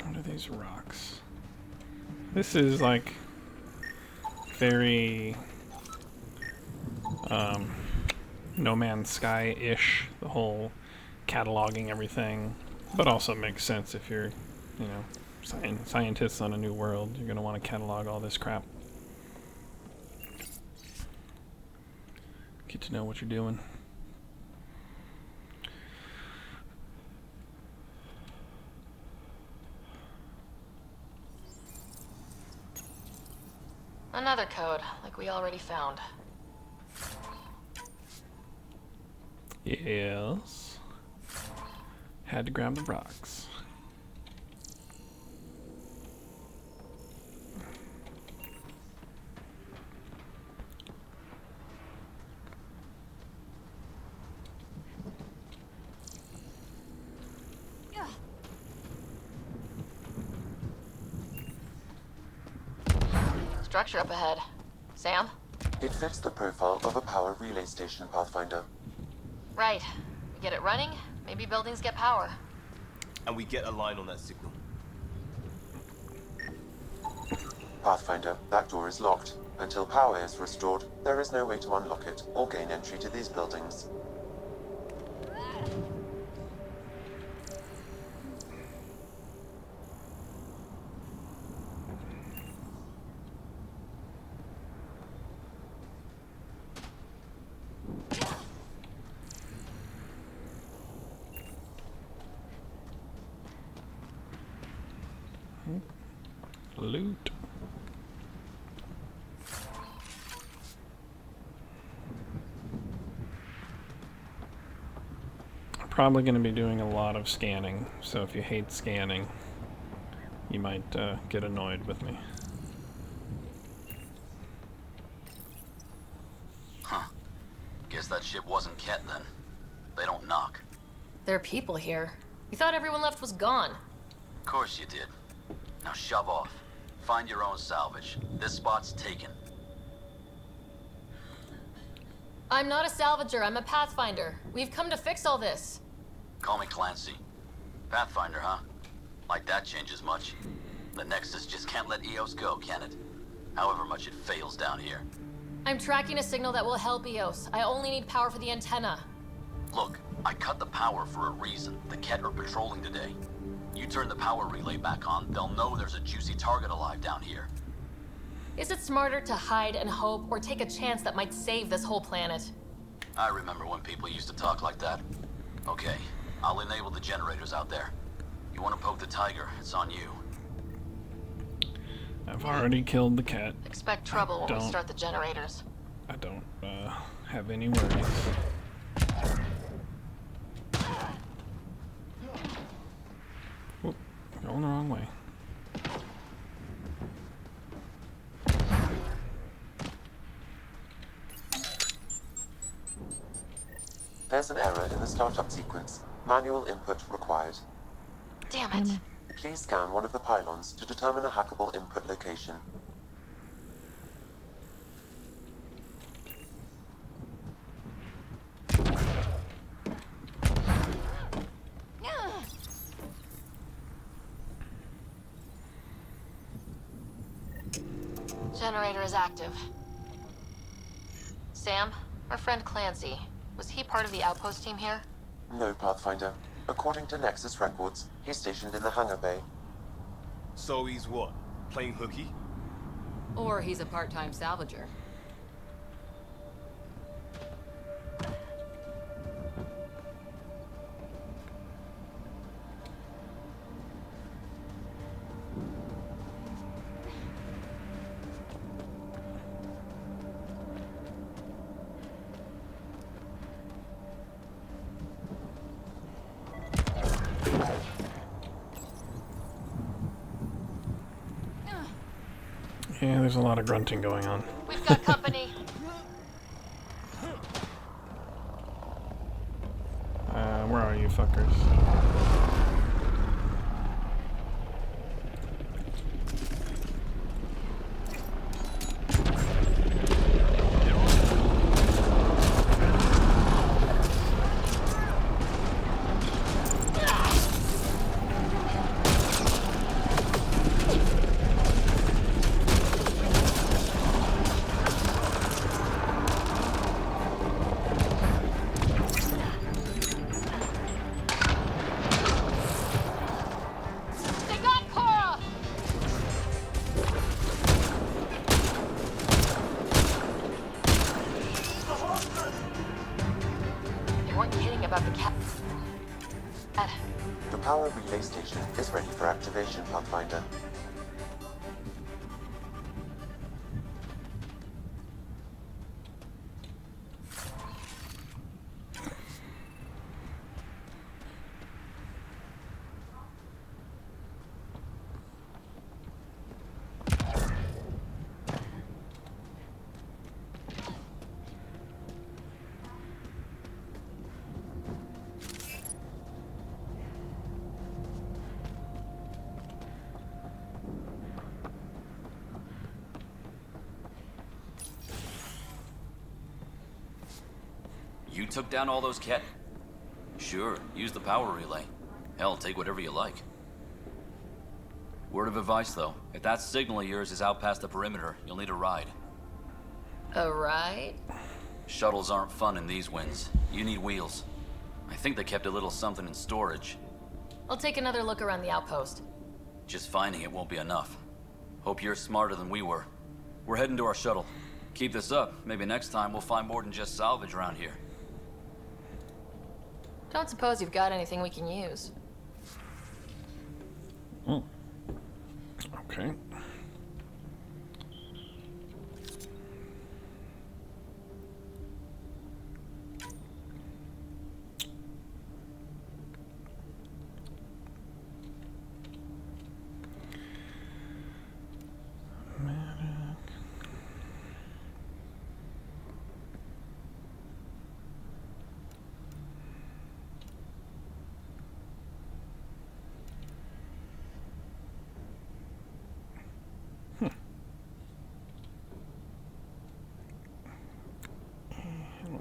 F: What are these rocks? This is like very No Man's Sky-ish, the whole cataloging everything, but also makes sense if you're, you know, scientists on a new world. You're going to want to catalog all this crap. Get to know what you're doing.
B: Another code, like we already found.
F: Yes. Had to grab the rocks.
B: Structure up ahead. Sam?
A: It fits the profile of a power relay station, Pathfinder.
B: Right. We get it running, maybe buildings get power.
M: And we get a line on that signal.
A: Pathfinder, that door is locked. Until power is restored, there is no way to unlock it or gain entry to these buildings.
F: probably going to be doing a lot of scanning, so if you hate scanning, you might get annoyed with me.
P: Huh. Guess that ship wasn't Ket then. They don't knock.
B: There are people here. We thought everyone left was gone.
P: Of course you did. Now shove off. Find your own salvage. This spot's taken.
B: I'm not a salvager, I'm a pathfinder. We've come to fix all this.
P: Call me Clancy. Pathfinder, huh? Like that changes much. The Nexus just can't let EOS go, can it? However much it fails down here.
B: I'm tracking a signal that will help EOS. I only need power for the antenna.
P: Look, I cut the power for a reason. The Ket are patrolling today. You turn the power relay back on, they'll know there's a juicy target alive down here.
B: Is it smarter to hide and hope, or take a chance that might save this whole planet?
P: I remember when people used to talk like that. Okay, I'll enable the generators out there. You want to poke the tiger, it's on you.
F: I've already killed the cat.
B: Expect trouble when we start the generators.
F: I don't have any worries. Whoop, going the wrong way.
A: There's an error in the startup sequence. Manual input required.
B: Damn it.
A: Please scan one of the pylons to determine a hackable input location.
B: Generator is active. Sam, our friend Clancy, was he part of the outpost team here?
A: No, Pathfinder. According to Nexus records, he's stationed in the hangar bay.
M: So he's what? Playing hooky?
O: Or he's a part-time salvager.
F: Yeah, there's a lot of grunting going on.
B: We've got company.
F: Where are you fuckers?
A: The power relay station is ready for activation, Pathfinder.
P: You took down all those Ket? Sure, use the power relay. Hell, take whatever you like. Word of advice, though. If that signal of yours is out past the perimeter, you'll need a ride.
B: A ride?
P: Shuttles aren't fun in these winds. You need wheels. I think they kept a little something in storage.
B: I'll take another look around the outpost.
P: Just finding it won't be enough. Hope you're smarter than we were. We're heading to our shuttle. Keep this up. Maybe next time we'll find more than just salvage around here.
B: Don't suppose you've got anything we can use.
F: Oh. Okay.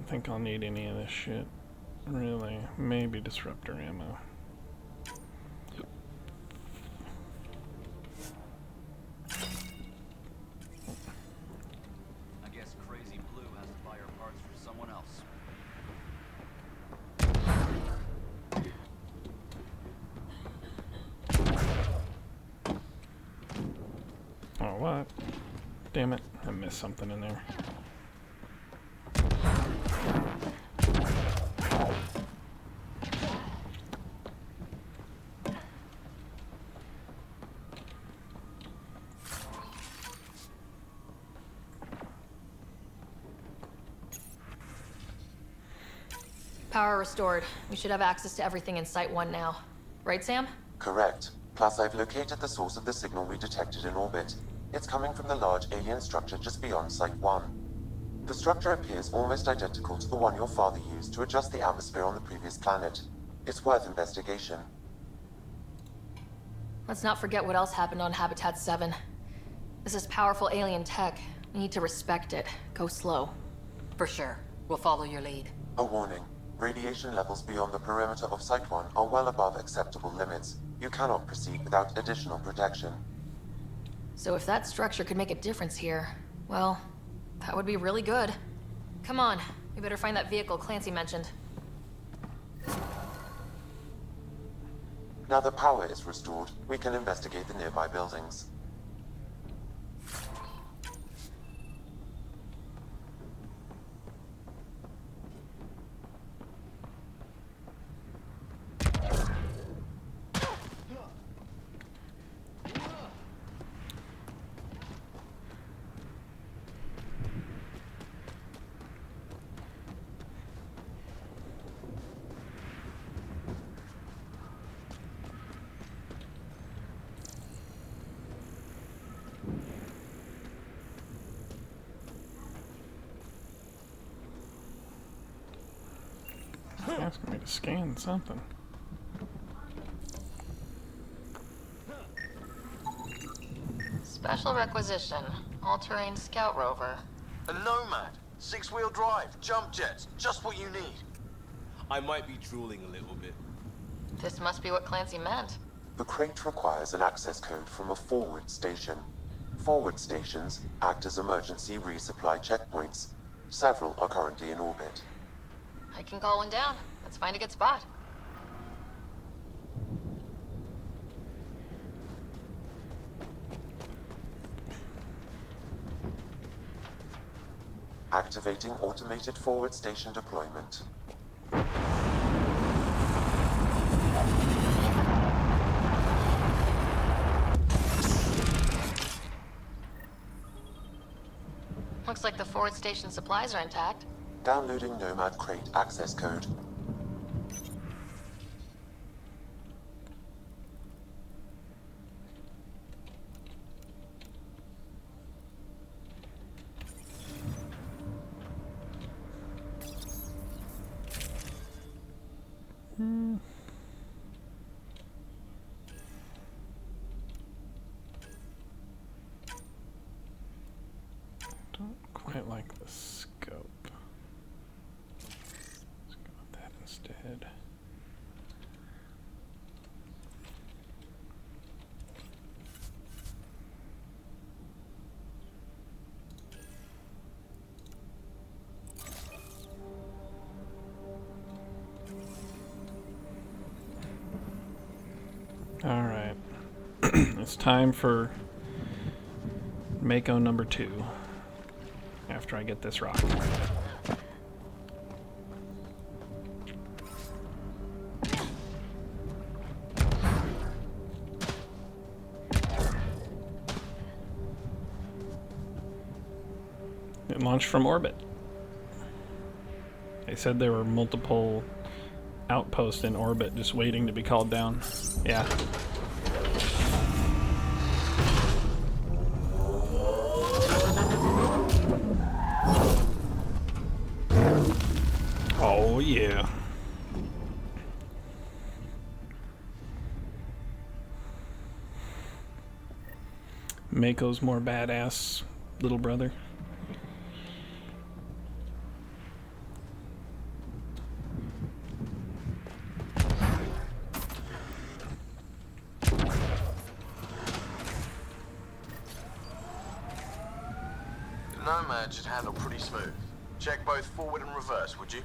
F: don't think I'll need any of this shit. Really. Maybe disruptor ammo.
P: I guess Crazy Blue has to buy her parts for someone else.
F: Oh, what? Damn it. I missed something in there.
B: Power restored. We should have access to everything in Site 1 now. Right, Sam?
A: Correct. Plus, I've located the source of the signal we detected in orbit. It's coming from the large alien structure just beyond Site 1. The structure appears almost identical to the one your father used to adjust the atmosphere on the previous planet. It's worth investigation.
B: Let's not forget what else happened on Habitat 7. This is powerful alien tech. We need to respect it. Go slow.
O: For sure. We'll follow your lead.
A: A warning. Radiation levels beyond the perimeter of Site 1 are well above acceptable limits. You cannot proceed without additional protection.
B: So if that structure could make a difference here, well, that would be really good. Come on, we better find that vehicle Clancy mentioned.
A: Now that power is restored, we can investigate the nearby buildings.
F: Asking me to scan something.
B: Special requisition. All-terrain scout rover.
L: A Nomad. 6-wheel drive. Jump jets. Just what you need.
M: I might be drooling a little bit.
B: This must be what Clancy meant.
A: The crate requires an access code from a forward station. Forward stations act as emergency resupply checkpoints. Several are currently in orbit.
B: I can call one down. Let's find a good spot.
A: Activating automated forward station deployment.
B: Looks like the forward station supplies are intact.
A: Downloading Nomad crate access code.
F: Don't quite like the scope. Let's go with that instead. Alright. It's time for Mako number 2. After I get this rock. It launched from orbit. They said there were multiple outposts in orbit just waiting to be called down. Yeah. Oh yeah. Mako's more badass little brother.
L: Nomad should handle pretty smooth. Check both forward and reverse, would you?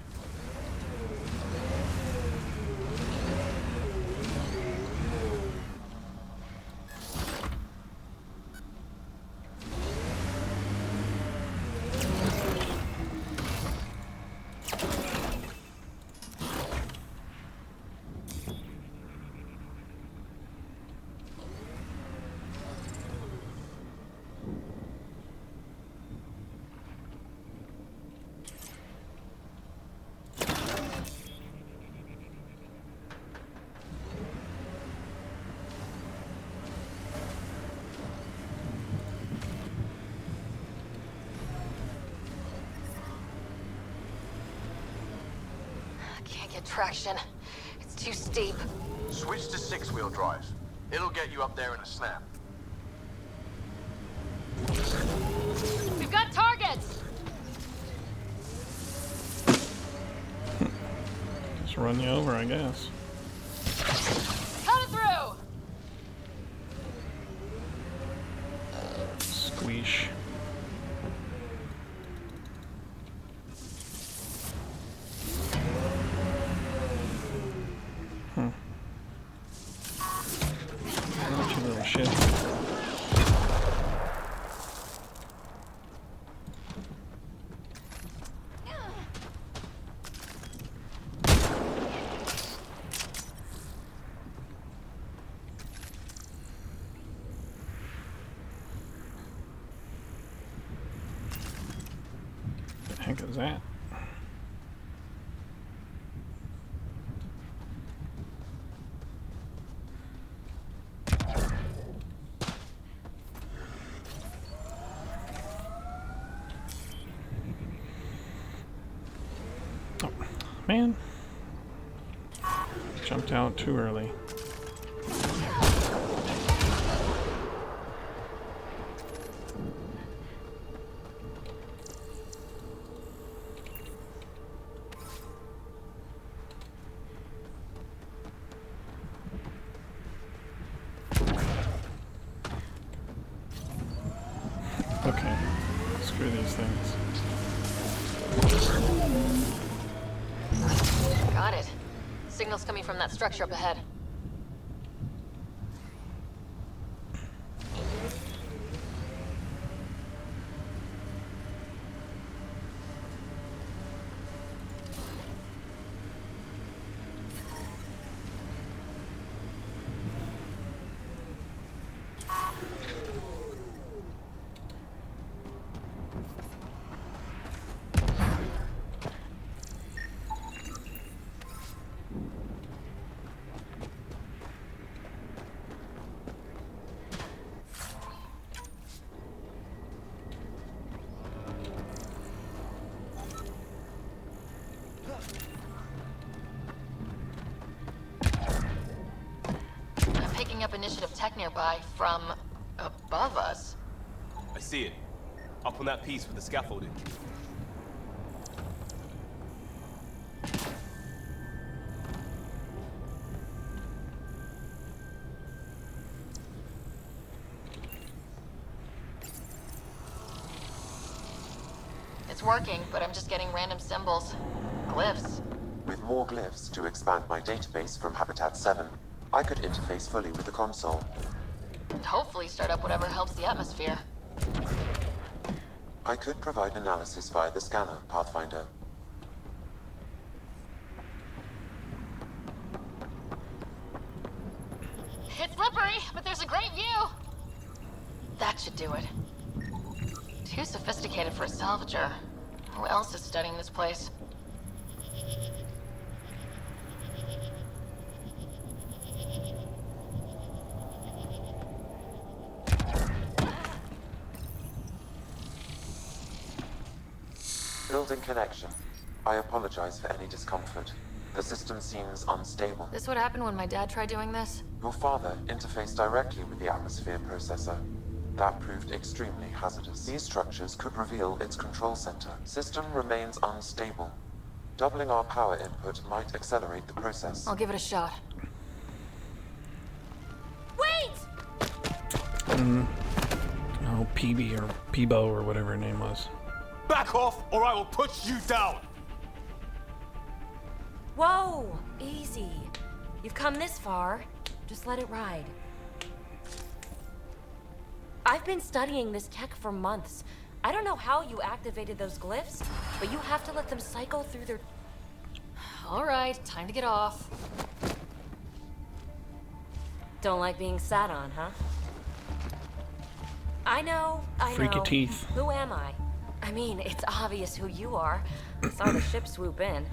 B: Can't get traction. It's too steep.
L: Switch to 6-wheel drive. It'll get you up there in a snap.
B: We've got targets!
F: Just run you over, I guess.
B: Cut it through!
F: Squeesh. Shit. The heck is that? Man, jumped out too early. Okay, screw these things.
B: Got it. Signal's coming from that structure up ahead. Up initiative tech nearby from above us.
M: I see it. Up on that piece with the scaffolding.
B: It's working, but I'm just getting random symbols. Glyphs.
A: With more glyphs to expand my database from Habitat 7, I could interface fully with the console.
B: And hopefully start up whatever helps the atmosphere.
A: I could provide analysis via the scanner, Pathfinder.
B: It's slippery, but there's a great view! That should do it. Too sophisticated for a salvager. Who else is studying this place?
A: Building connection. I apologize for any discomfort. The system seems unstable.
B: This would happen when my dad tried doing this?
A: Your father interfaced directly with the atmosphere processor. That proved extremely hazardous. These structures could reveal its control center. System remains unstable. Doubling our power input might accelerate the process.
B: I'll give it a shot.
F: Oh Oh, PB or Peebo or whatever her name was.
M: Back off, or I will push you down!
Q: Whoa! Easy. You've come this far. Just let it ride. I've been studying this tech for months. I don't know how you activated those glyphs, but you have to let them cycle through their...
B: All right, time to get off.
Q: Don't like being sat on, huh? I know.
F: Freaky teeth.
Q: Who am I? I mean, it's obvious who you are. I saw the ship swoop in.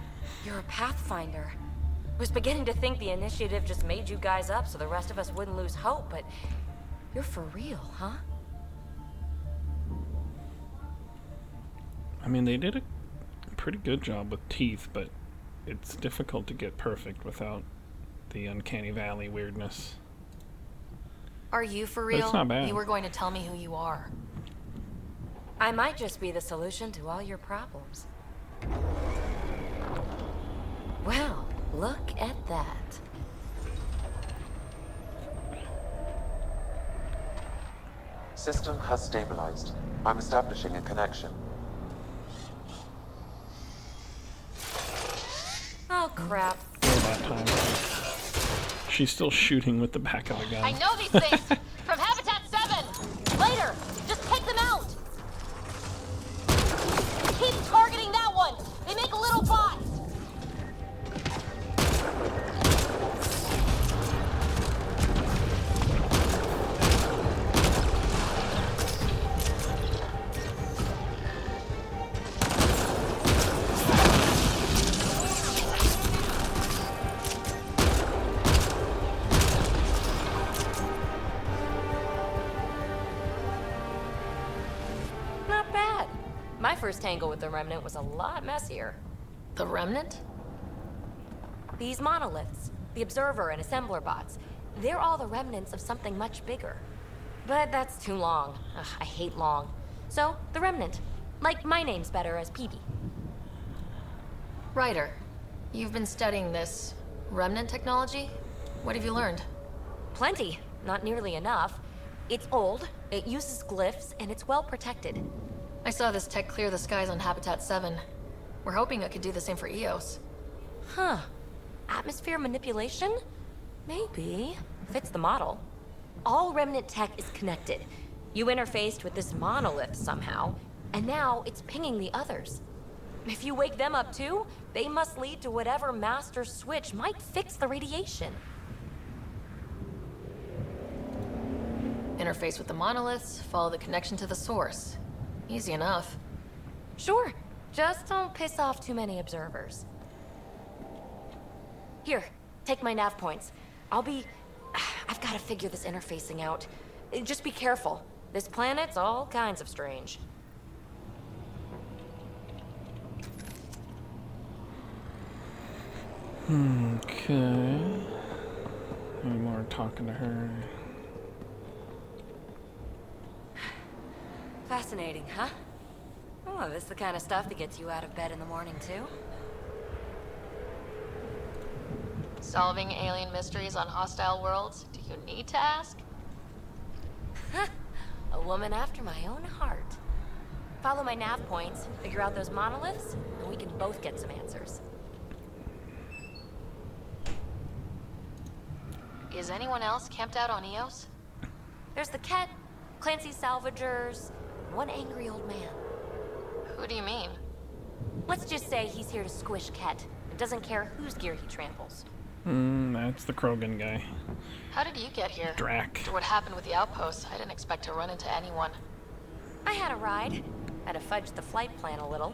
Q: You're a Pathfinder. I was beginning to think the initiative just made you guys up so the rest of us wouldn't lose hope, but you're for real, huh?
F: I mean, they did a pretty good job with teeth, but it's difficult to get perfect without the uncanny valley weirdness.
B: Are you for
F: But
B: real?
F: it's not bad.
B: You were going to tell me who you are.
Q: I might just be the solution to all your problems. Well, look at that.
A: System has stabilized. I'm establishing a connection.
Q: Oh, crap.
F: All that time. She's still shooting with the back of the gun.
B: I know these things from Habitat 7. Later, just take them out. Keep targeting that one. They make little bots.
Q: Not bad. My first tangle with the Remnant was a lot messier.
B: The Remnant?
Q: These monoliths, the Observer and Assembler bots, they're all the remnants of something much bigger. But that's too long. Ugh, I hate long. So, the Remnant. Like, my name's better as PB.
B: Ryder, you've been studying this Remnant technology? What have you learned?
Q: Plenty. Not nearly enough. It's old, it uses glyphs, and it's well protected.
B: I saw this tech clear the skies on Habitat 7. We're hoping it could do the same for Eos.
Q: Huh. Atmosphere manipulation? Maybe. Fits the model. All Remnant tech is connected. You interfaced with this monolith somehow, and now it's pinging the others. If you wake them up too, they must lead to whatever master switch might fix the radiation.
B: Interface with the monoliths, follow the connection to the source. Easy enough.
Q: Sure. Just don't piss off too many observers. Here, take my nav points. I've got to figure this interfacing out. Just be careful. This planet's all kinds of strange.
F: Okay. Any more talking to her?
Q: Fascinating, huh? Oh, this is the kind of stuff that gets you out of bed in the morning, too?
B: Solving alien mysteries on hostile worlds? Do you need to ask?
Q: A woman after my own heart. Follow my nav points, figure out those monoliths, and we can both get some answers.
B: Is anyone else camped out on Eos?
Q: There's the Ket, Clancy's salvagers, one angry old man.
B: Who do you mean?
Q: Let's just say he's here to squish Ket. It doesn't care whose gear he tramples.
F: That's the Krogan guy.
B: How did you get here?
F: Drac.
B: After what happened with the outpost, I didn't expect to run into anyone.
Q: I had a ride. Had to fudge the flight plan a little.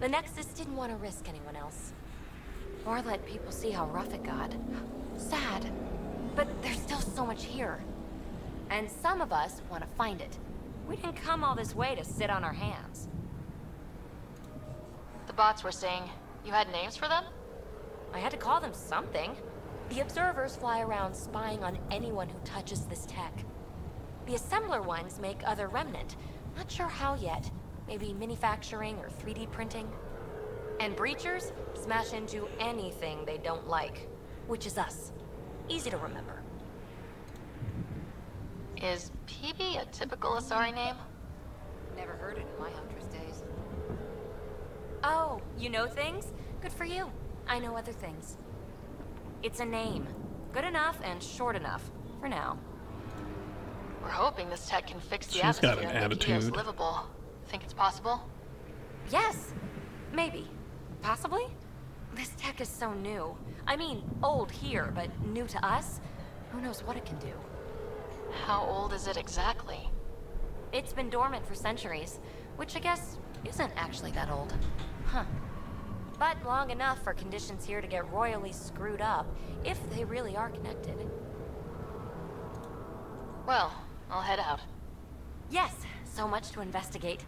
Q: The Nexus didn't want to risk anyone else. Or let people see how rough it got. Sad. But there's still so much here. And some of us want to find it. We didn't come all this way to sit on our hands.
B: The bots were saying you had names for them?
Q: I had to call them something. The observers fly around spying on anyone who touches this tech. The assembler ones make other Remnant. Not sure how yet. Maybe manufacturing or 3D printing. And breachers smash into anything they don't like. Which is us. Easy to remember.
B: Is PB a typical Asari name?
H: Never heard it in my Huntress days.
Q: Oh, you know things? Good for you. I know other things. It's a name. Good enough and short enough. For now.
B: We're hoping this tech can fix the
F: She's got
B: atmosphere
F: an
B: and make Eos
F: attitude.
B: livable. Think it's possible?
Q: Yes. Maybe. Possibly? This tech is so new. I mean, old here, but new to us? Who knows what it can do?
B: How old is it exactly?
Q: It's been dormant for centuries, which I guess isn't actually that old. Huh. But long enough for conditions here to get royally screwed up, if they really are connected.
B: Well, I'll head out.
Q: Yes, so much to investigate.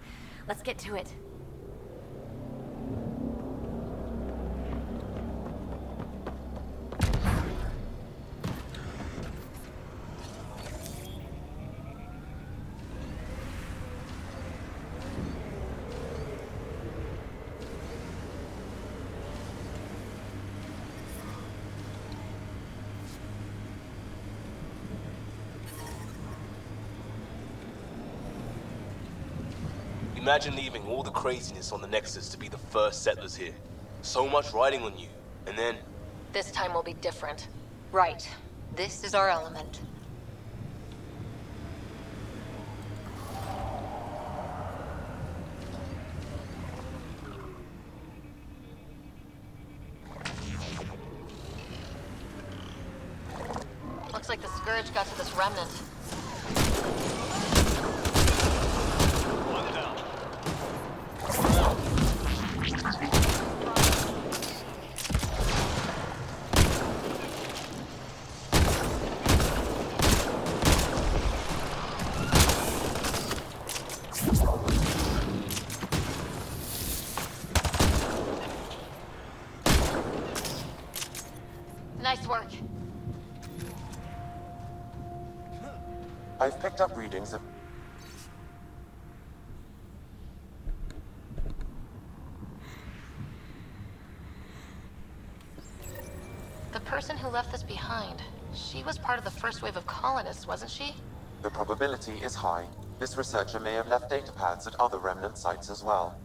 Q: Let's get to it.
M: Imagine leaving all the craziness on the Nexus to be the first settlers here. So much riding on you, and then...
B: This time will be different.
O: Right. This is our element.
B: Looks like the Scourge got to this remnant. Nice work.
A: I've picked up readings of...
B: The person who left this behind, she was part of the first wave of colonists, wasn't she?
A: The probability is high. This researcher may have left data pads at other remnant sites as well.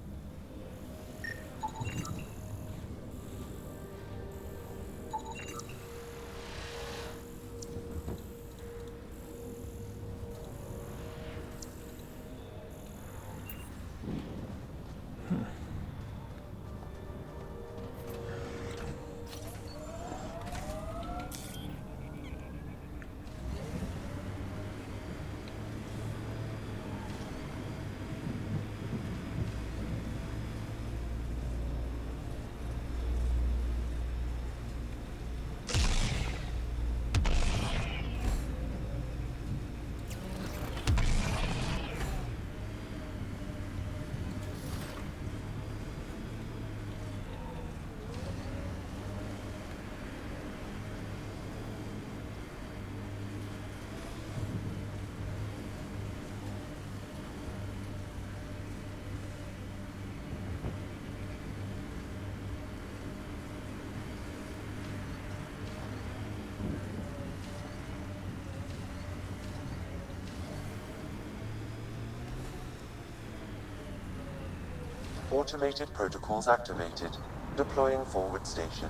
A: Automated protocols activated. Deploying forward station.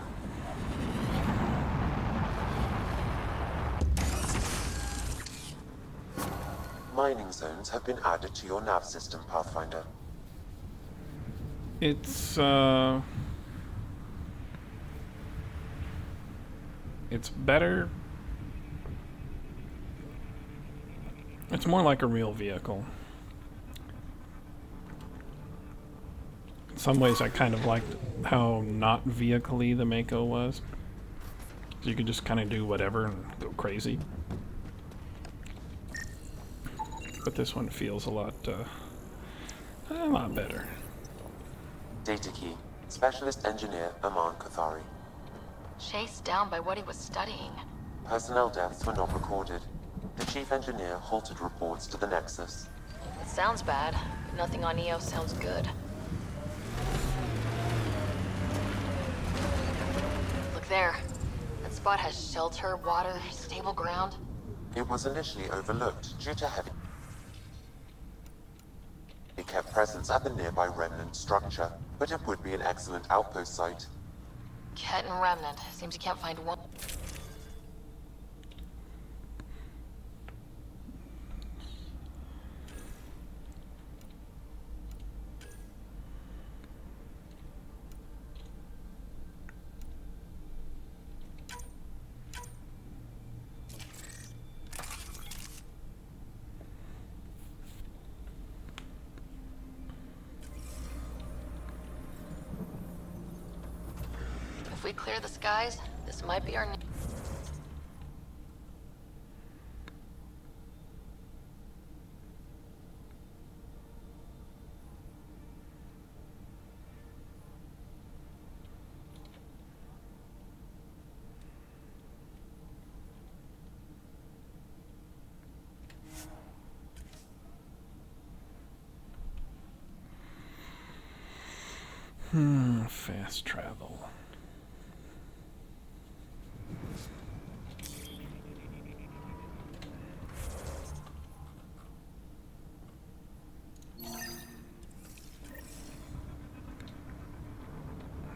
A: Mining zones have been added to your nav system, Pathfinder.
F: It's better. It's more like a real vehicle. In some ways, I kind of liked how not vehicle-y the Mako was. So you could just kind of do whatever and go crazy. But this one feels a lot better.
A: Data key. Specialist engineer Aman Kathari.
B: Chased down by what he was studying.
A: Personnel deaths were not recorded. The chief engineer halted reports to the Nexus.
B: It sounds bad, but nothing on Eos sounds good. Look there. That spot has shelter, water, stable ground.
A: It was initially overlooked due to heavy kept presence at the nearby remnant structure, but it would be an excellent outpost site.
B: Ket and Remnant. Seems you can't find one. If we clear the skies, this might be our...
F: Fast travel.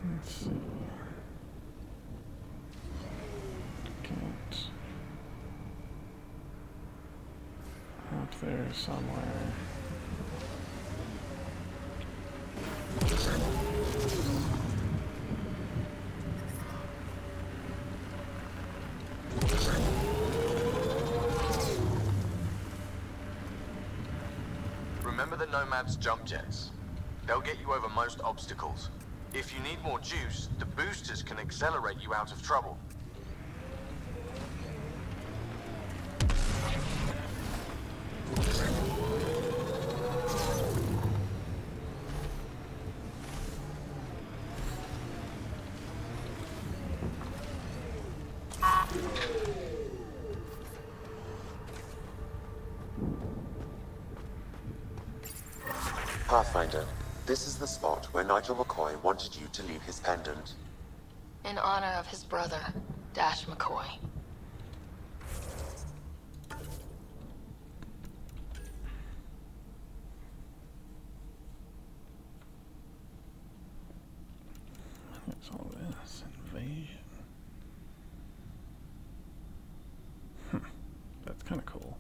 F: Let's see. Can't. Up there somewhere.
L: Remember the Nomad's jump jets? They'll get you over most obstacles. If you need more juice, the boosters can accelerate you out of trouble.
A: Pathfinder, this is the spot where Nigel McCoy wanted you to leave his pendant.
B: In honor of his brother, Dash McCoy.
F: What's all this? Invasion. That's kind of cool.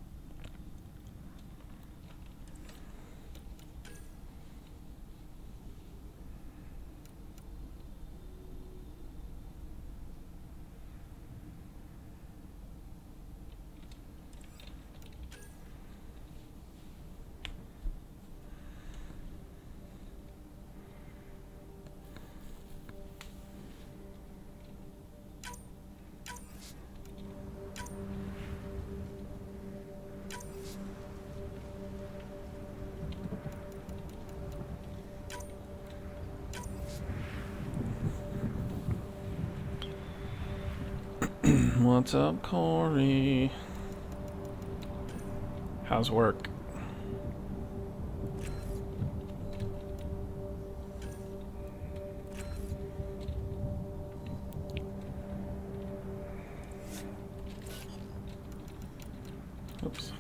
F: What's up, Corey? How's work? Oops.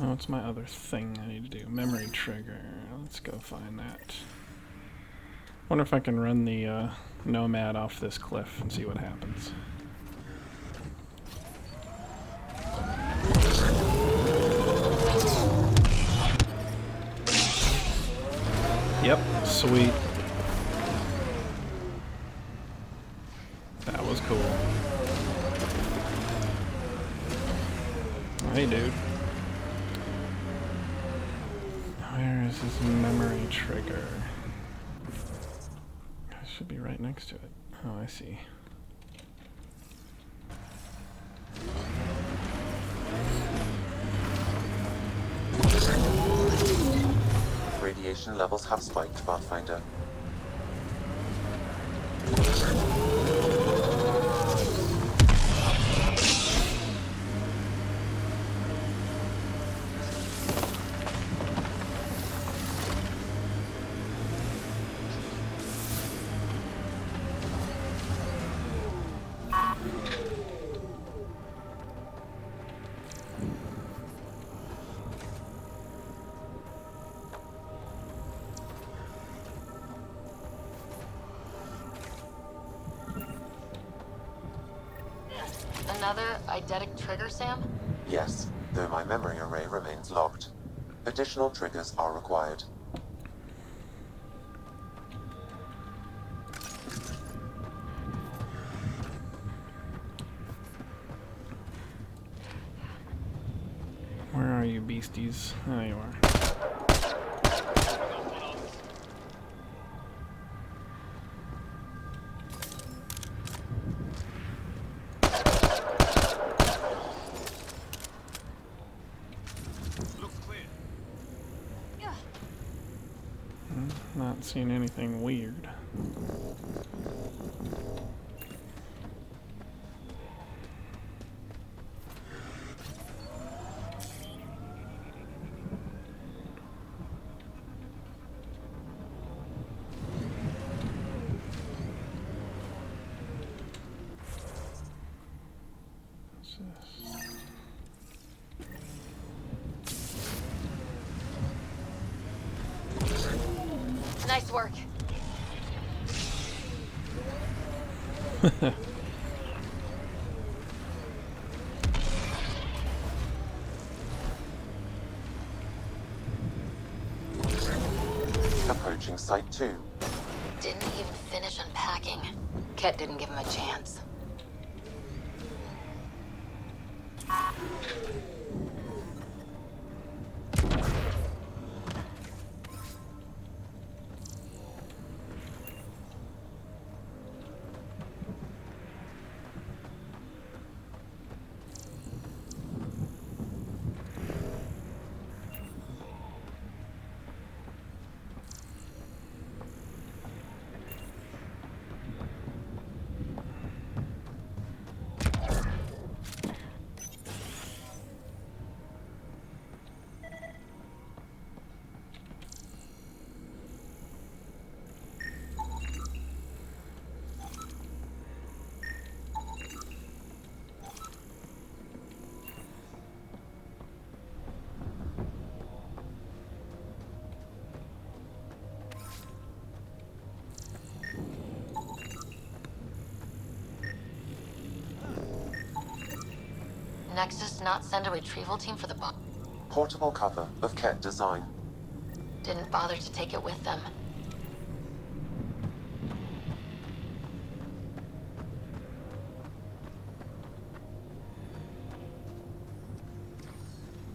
F: Oh, what's my other thing I need to do? Memory trigger. Let's go find that. Wonder if I can run the Nomad off this cliff and see what happens. Yep, sweet. That was cool. hey dude. Where is his memory trigger? It should be right next to it. Oh, I see.
A: Radiation levels have spiked, Pathfinder.
B: Another eidetic trigger, Sam?
A: Yes, though my memory array remains locked. Additional triggers are required.
F: Where are you, beasties? There you are. Not seeing anything weird.
B: Nice work.
A: Approaching Site 2.
B: Didn't even finish unpacking. Ket didn't give him a chance. Nexus not send a retrieval team for the bomb?
A: Portable cover of Ket design.
B: Didn't bother to take it with them.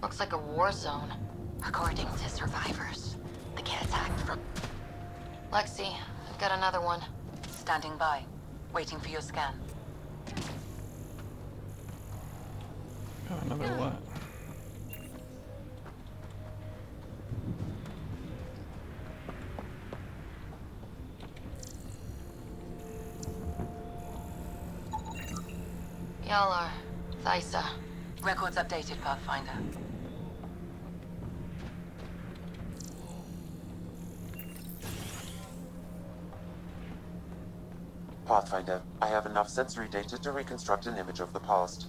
B: Looks like a war zone. According to survivors, the Ket attacked from... Lexi, I've got another one.
O: Standing by, waiting for your scan.
F: Got another what?
B: Y'all are Thysa.
O: Records updated, Pathfinder.
A: Pathfinder, I have enough sensory data to reconstruct an image of the past.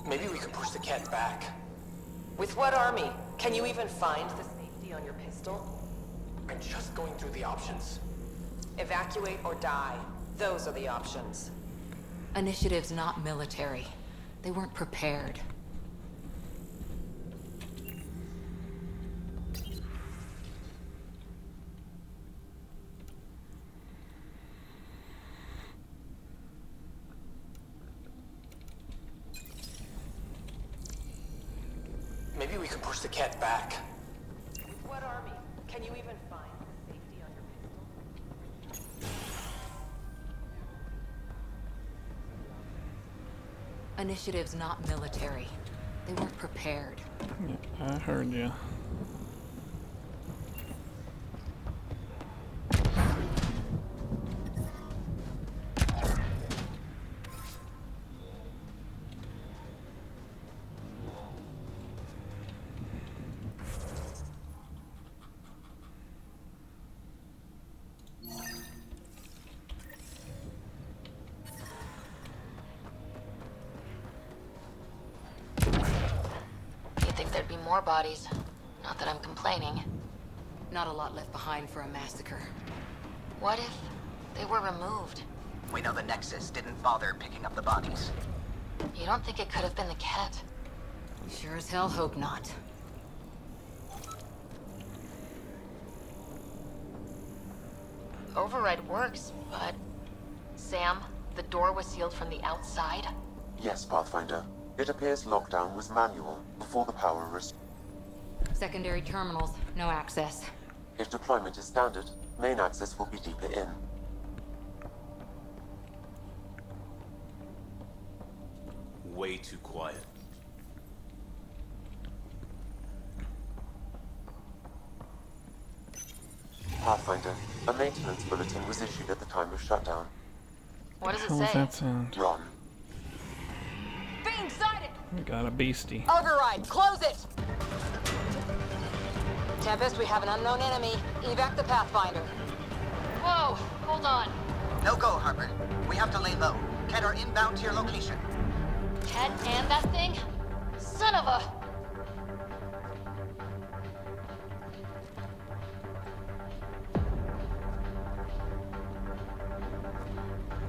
R: Maybe we could push the Ket back.
I: With what army? Can you even find the safety on your pistol?
R: I'm just going through the options.
I: Evacuate or die. Those are the options.
O: Initiative's not military. They weren't prepared.
R: Maybe we could push the cat back.
I: With what army? Can you even find safety on your pistol?
H: Initiative's not military. They weren't prepared.
F: Yeah, I heard you.
B: There'd be more bodies. Not that I'm complaining.
H: Not a lot left behind for a massacre.
B: What if they were removed?
N: We know the Nexus didn't bother picking up the bodies.
B: You don't think it could have been the cat?
H: Sure as hell hope not.
B: Override works, but... Sam, the door was sealed from the outside?
A: Yes, Pathfinder. It appears lockdown was manual before the power was...
H: Secondary terminals, no access.
A: If deployment is standard, main access will be deeper in.
M: Way too quiet.
A: Pathfinder, a maintenance bulletin was issued at the time of shutdown.
B: What does it
F: How does
B: say?
F: that sound?
A: Run.
H: Being sighted!
F: We got a beastie.
H: Override, close it! Tempest, we have an unknown enemy. Evac the Pathfinder.
B: Whoa, hold on.
N: No go, Harper. We have to lay low. Ken are inbound to your location.
B: Cat and that thing? Son of a...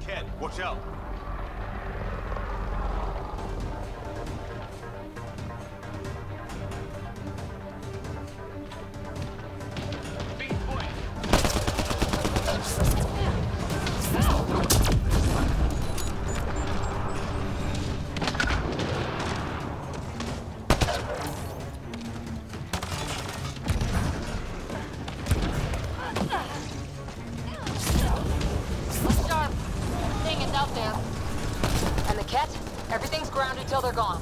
M: Ken, watch out!
B: Sharp. Thing is out there.
H: And the cat? Everything's grounded till they're gone.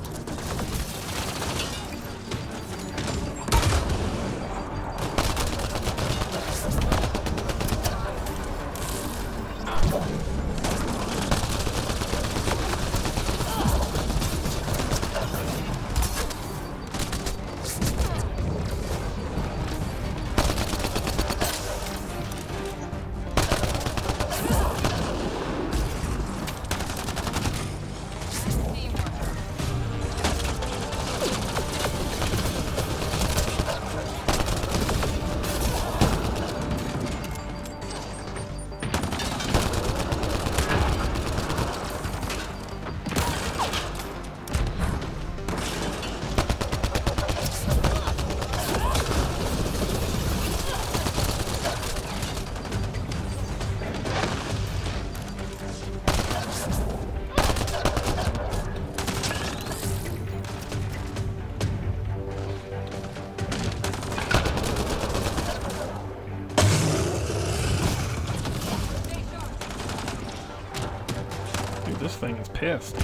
F: Dude, this thing is pissed.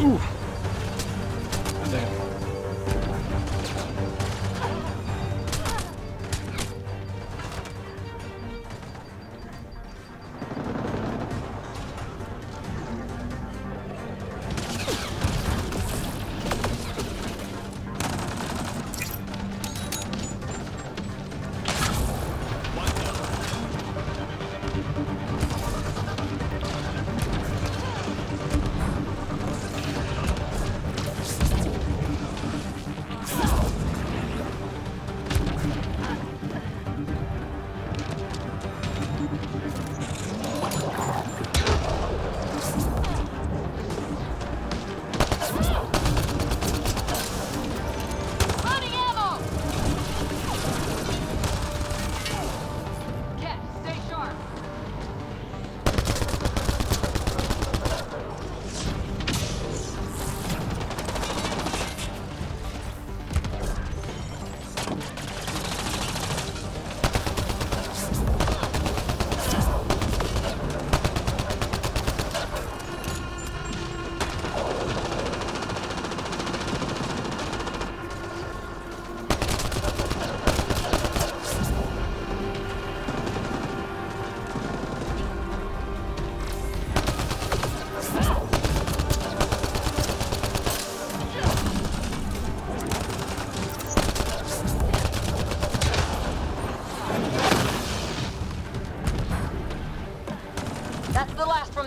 F: Ooh.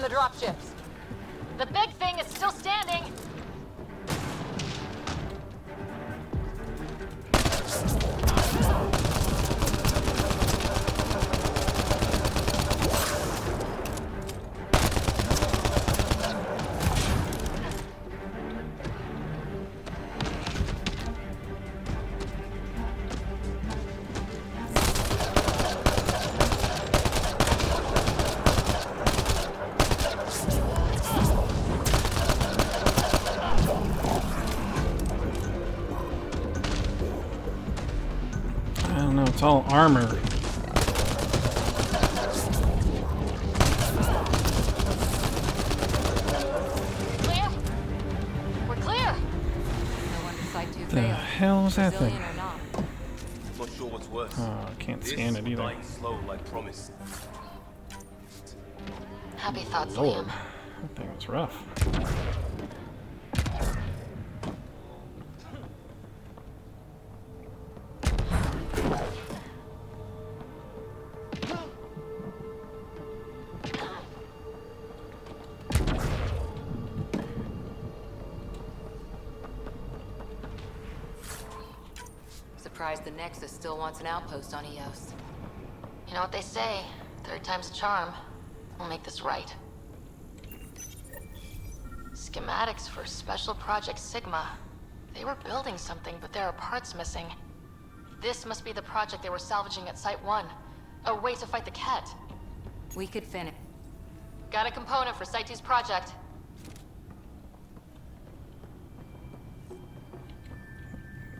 I: the dropships.
B: The big thing is still standing.
F: I don't know, it's all armor.
B: Clear? We're clear.
H: No wonder Site 2
F: The
H: failed.
F: hell is that thing?
H: Brazilian or not.
M: Not sure what's worse.
F: Oh, I can't
M: This
F: scan it
M: or
F: either.
M: dying slow like promised.
B: Happy thoughts,
F: Lord,
B: Liam.
F: that thing was rough.
H: Surprised the Nexus still wants an outpost on Eos.
B: You know what they say, third time's a charm. We'll make this right. Schematics for Special Project Sigma. They were building something, but there are parts missing. This must be the project they were salvaging at Site 1. A way to fight the Ket.
H: We could finish.
B: Got a component for Site 2's project.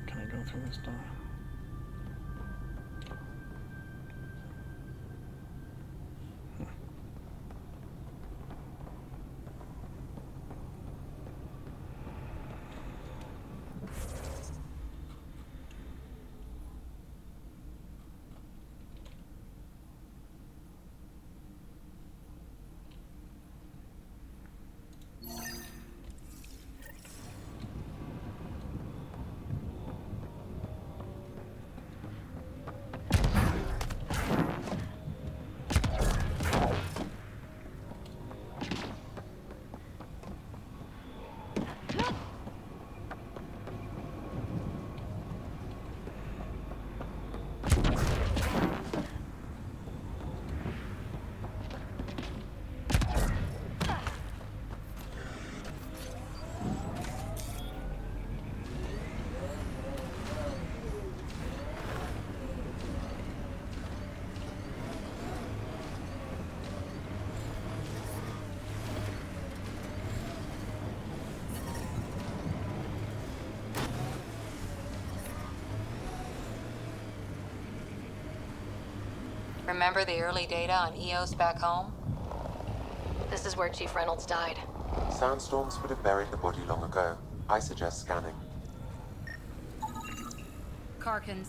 F: Can I go through this door?
H: Remember the early data on Eos back home?
B: This is where Chief Reynolds died.
A: Sandstorms would have buried the body long ago. I suggest scanning.
H: Karkins.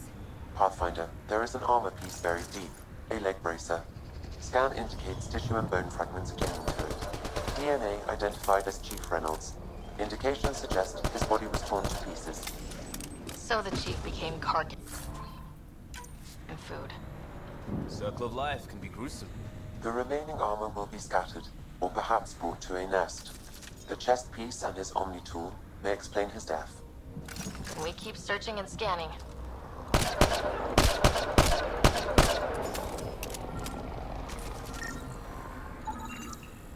A: Pathfinder, there is an armor piece buried deep. A leg bracer. Scan indicates tissue and bone fragments adjacent to it. DNA identified as Chief Reynolds. Indications suggest his body was torn to pieces.
B: So the Chief became Karkin. And food.
M: Circle of life can be gruesome.
A: The remaining armor will be scattered, or perhaps brought to a nest. The chest piece and his Omni tool may explain his death.
B: We keep searching and scanning.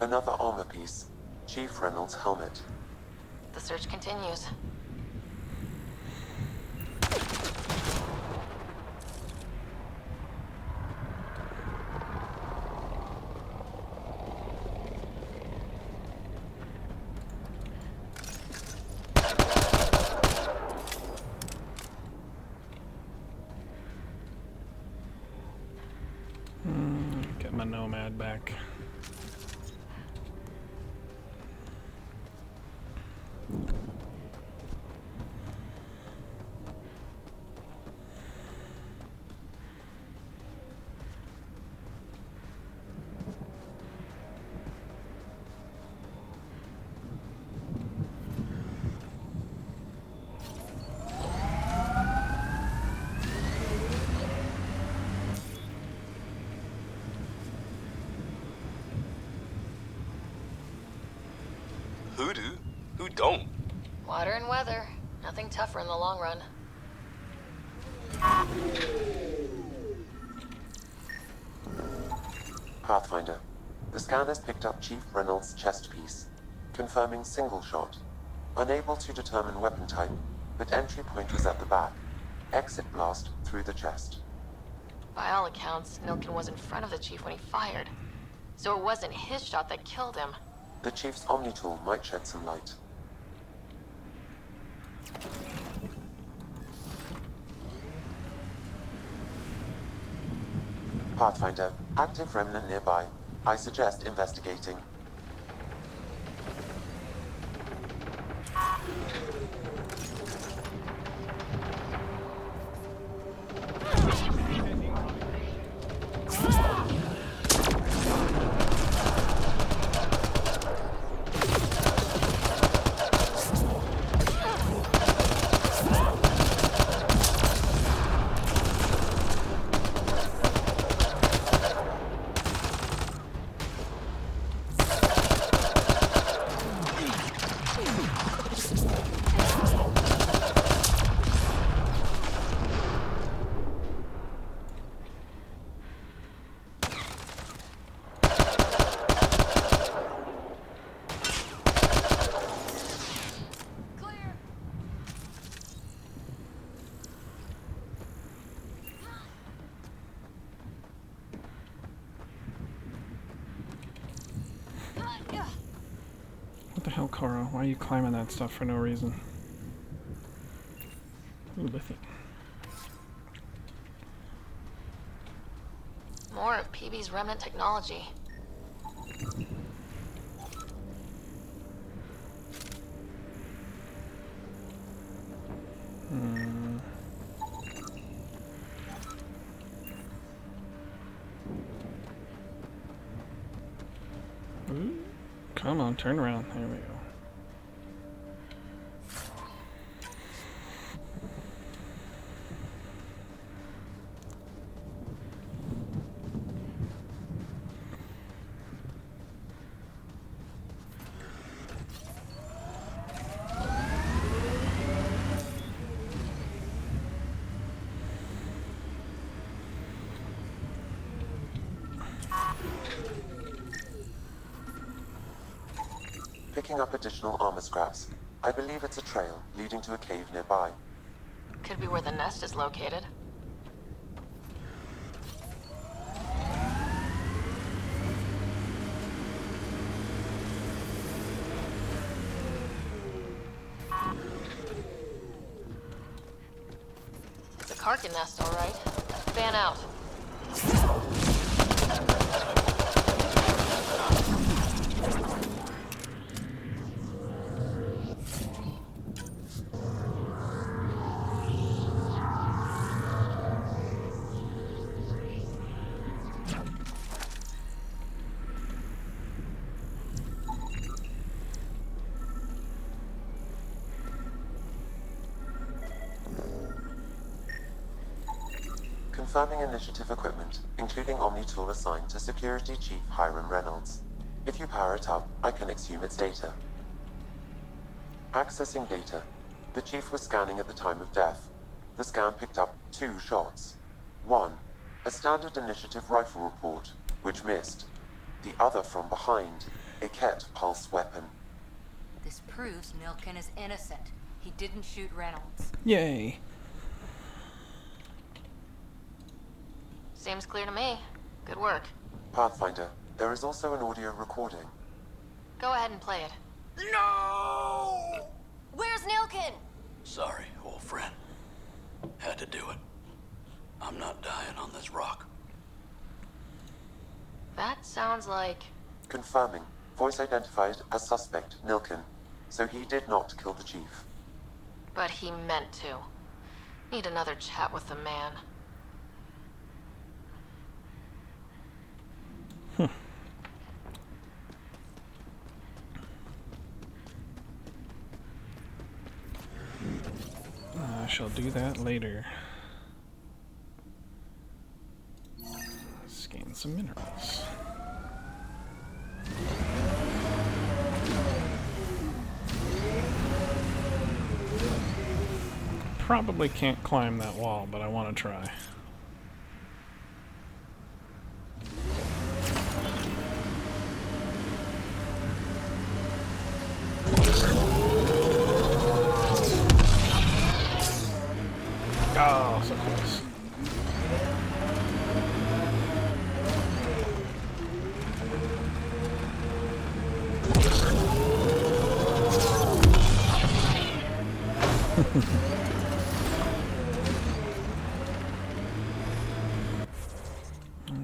A: Another armor piece. Chief Reynolds' helmet.
B: The search continues.
F: Get my Nomad back.
M: Who do? Who don't?
B: Water and weather. Nothing tougher in the long run.
A: Pathfinder, the scan has picked up Chief Reynolds' chest piece, confirming single shot. Unable to determine weapon type, but entry point was at the back. Exit blast through the chest.
B: By all accounts, Nilkin was in front of the Chief when he fired. So it wasn't his shot that killed him.
A: The Chief's Omni tool might shed some light. Pathfinder, active remnant nearby. I suggest investigating.
F: What the hell, Cora? Why are you climbing that stuff for no reason? Ooh, lithium.
B: More of PB's remnant technology.
F: Ooh, come on, turn around. There we go.
A: Picking up additional armor scraps. I believe it's a trail leading to a cave nearby.
B: Could be where the nest is located. It's a Karkin nest, all right. Fan out.
A: Confirming initiative equipment, including Omni tool assigned to Security Chief Hiram Reynolds. If you power it up, I can exhume its data. Accessing data. The Chief was scanning at the time of death. The scan picked up 2 shots. One, a standard initiative rifle report, which missed. The other from behind, a Ket pulse weapon.
O: This proves Nilkin is innocent. He didn't shoot Reynolds.
F: Yay.
B: Seems clear to me. Good work.
A: Pathfinder, there is also an audio recording.
B: Go ahead and play it.
O: No! Where's Nilkin?
P: Sorry, old friend. Had to do it. I'm not dying on this rock.
B: That sounds like...
A: Confirming. Voice identified as suspect, Nilkin. So he did not kill the Chief.
B: But he meant to. Need another chat with the man.
F: I shall do that later. Scan some minerals. probably can't climb that wall, but I want to try. Oh, so close.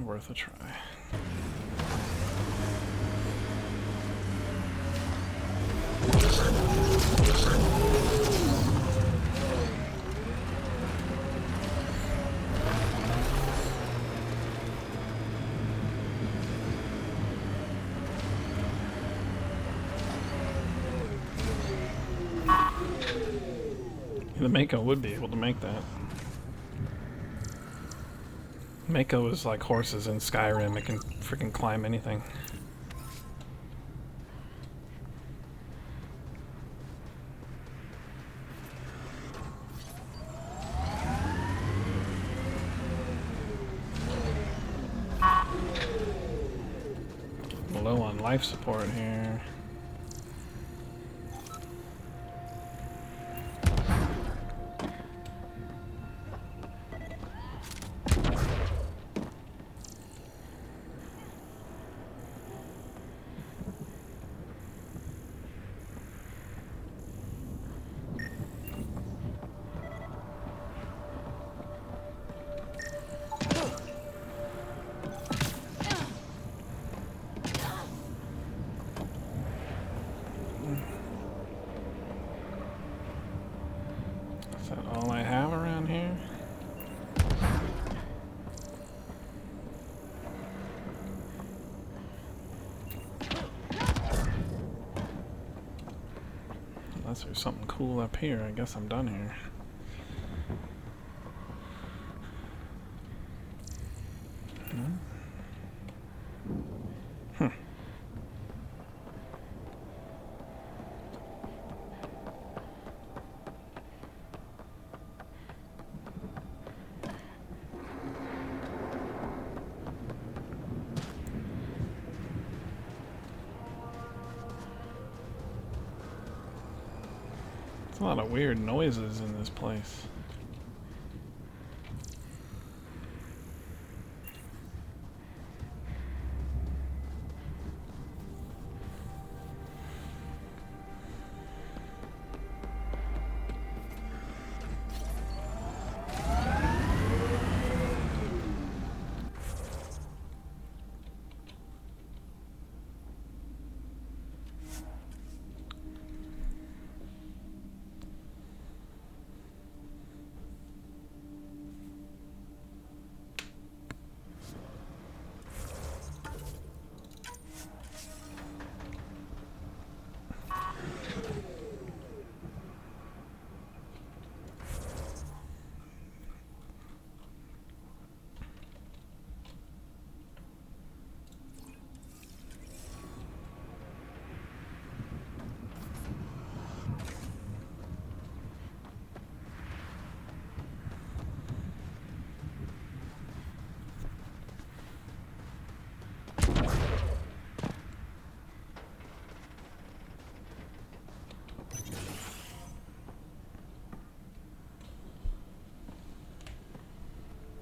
F: Worth a try. The Mako would be able to make that. Mako is like horses in Skyrim. It can freaking climb anything. Low on life support here. Is that all I have around here? Unless there's something cool up here, I guess I'm done here. There's a lot of weird noises in this place.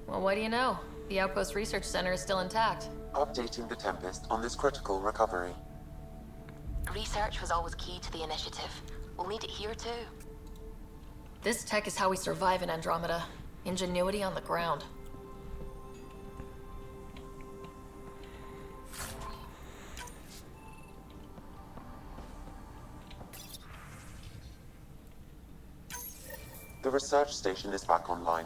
B: Well, what do you know? The Outpost Research Center is still intact.
A: Updating the Tempest on this critical recovery.
Q: Research was always key to the initiative. We'll need it here too.
B: This tech is how we survive in Andromeda. Ingenuity on the ground.
A: The research station is back online.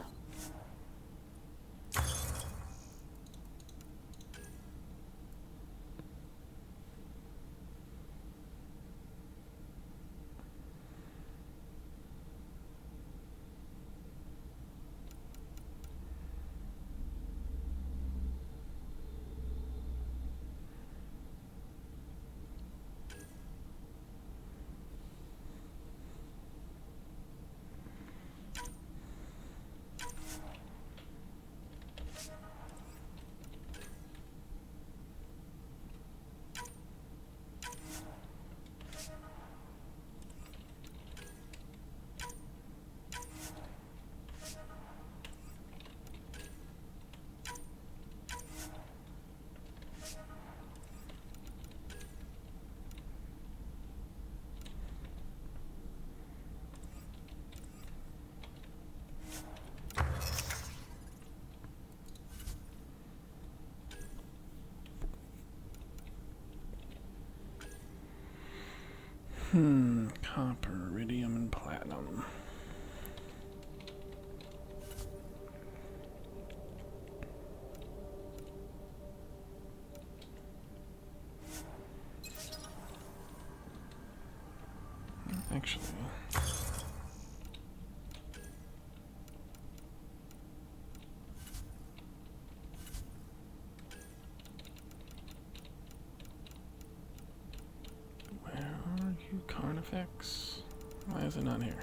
F: Copper, iridium, and platinum. Actually, where are you, Carnifex? Why is it not here?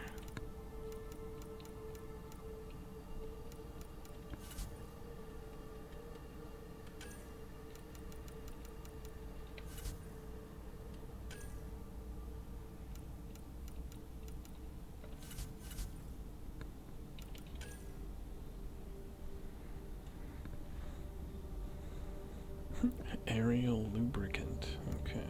F: Aerial lubricant. Okay.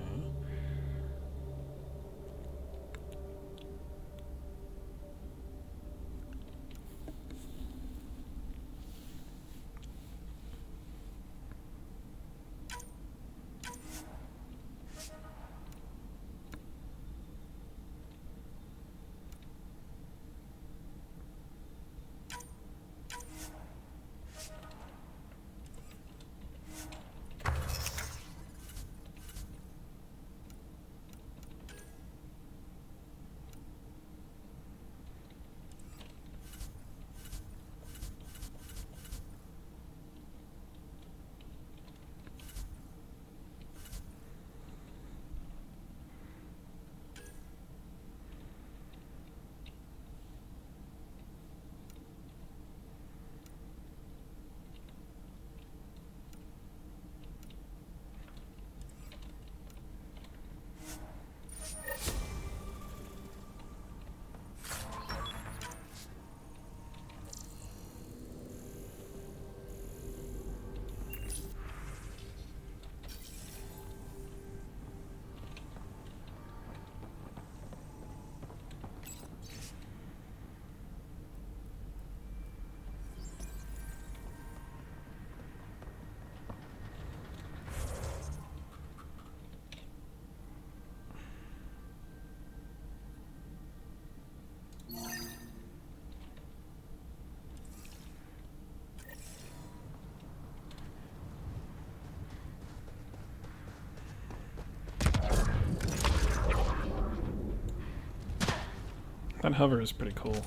F: That hover is pretty cool.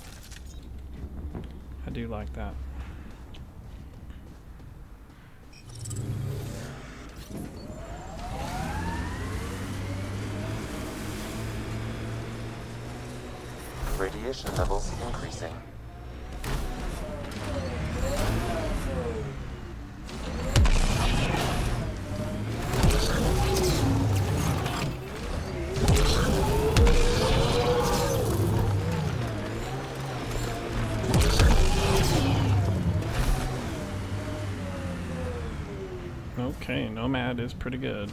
F: I do like that.
A: Radiation levels increasing.
F: Okay, Nomad is pretty good.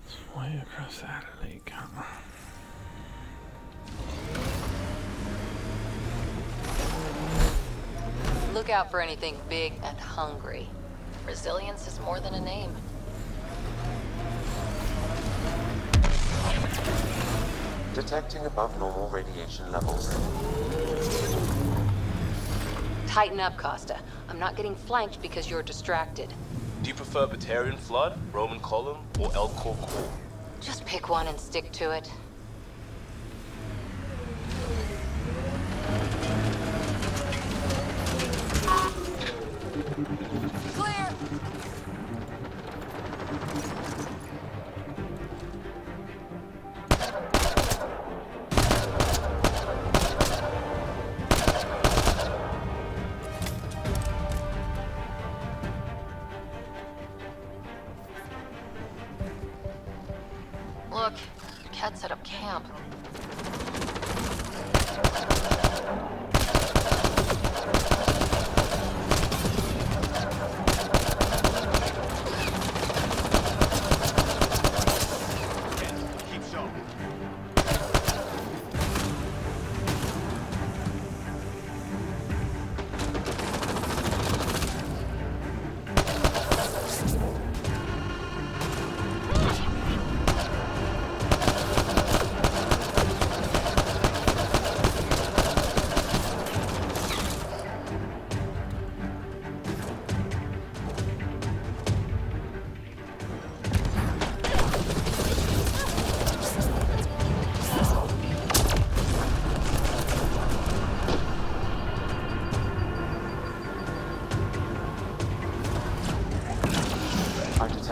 F: It's way across that lake, huh?
O: Look out for anything big and hungry.
B: Resilience is more than a name.
A: Detecting above normal radiation levels.
O: Tighten up, Costa. I'm not getting flanked because you're distracted.
M: Do you prefer Batarian Flood, Roman Column, or Elcor Core?
O: Just pick one and stick to it.
B: Clear! Look, Cat set up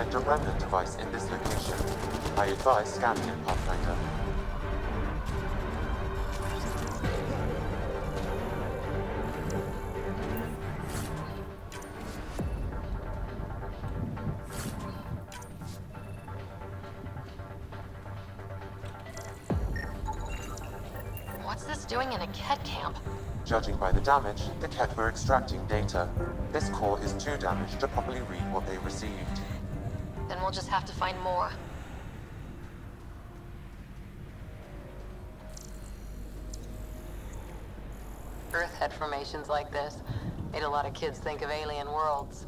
A: detect a remnant device in this location. I advise scanning it, Pathfinder.
B: What's this doing in a Kett camp?
A: Judging by the damage, the Kett were extracting data. This core is too damaged to properly read what they received.
B: Then we'll just have to find more.
S: Earth had formations like this. Made a lot of kids think of alien worlds.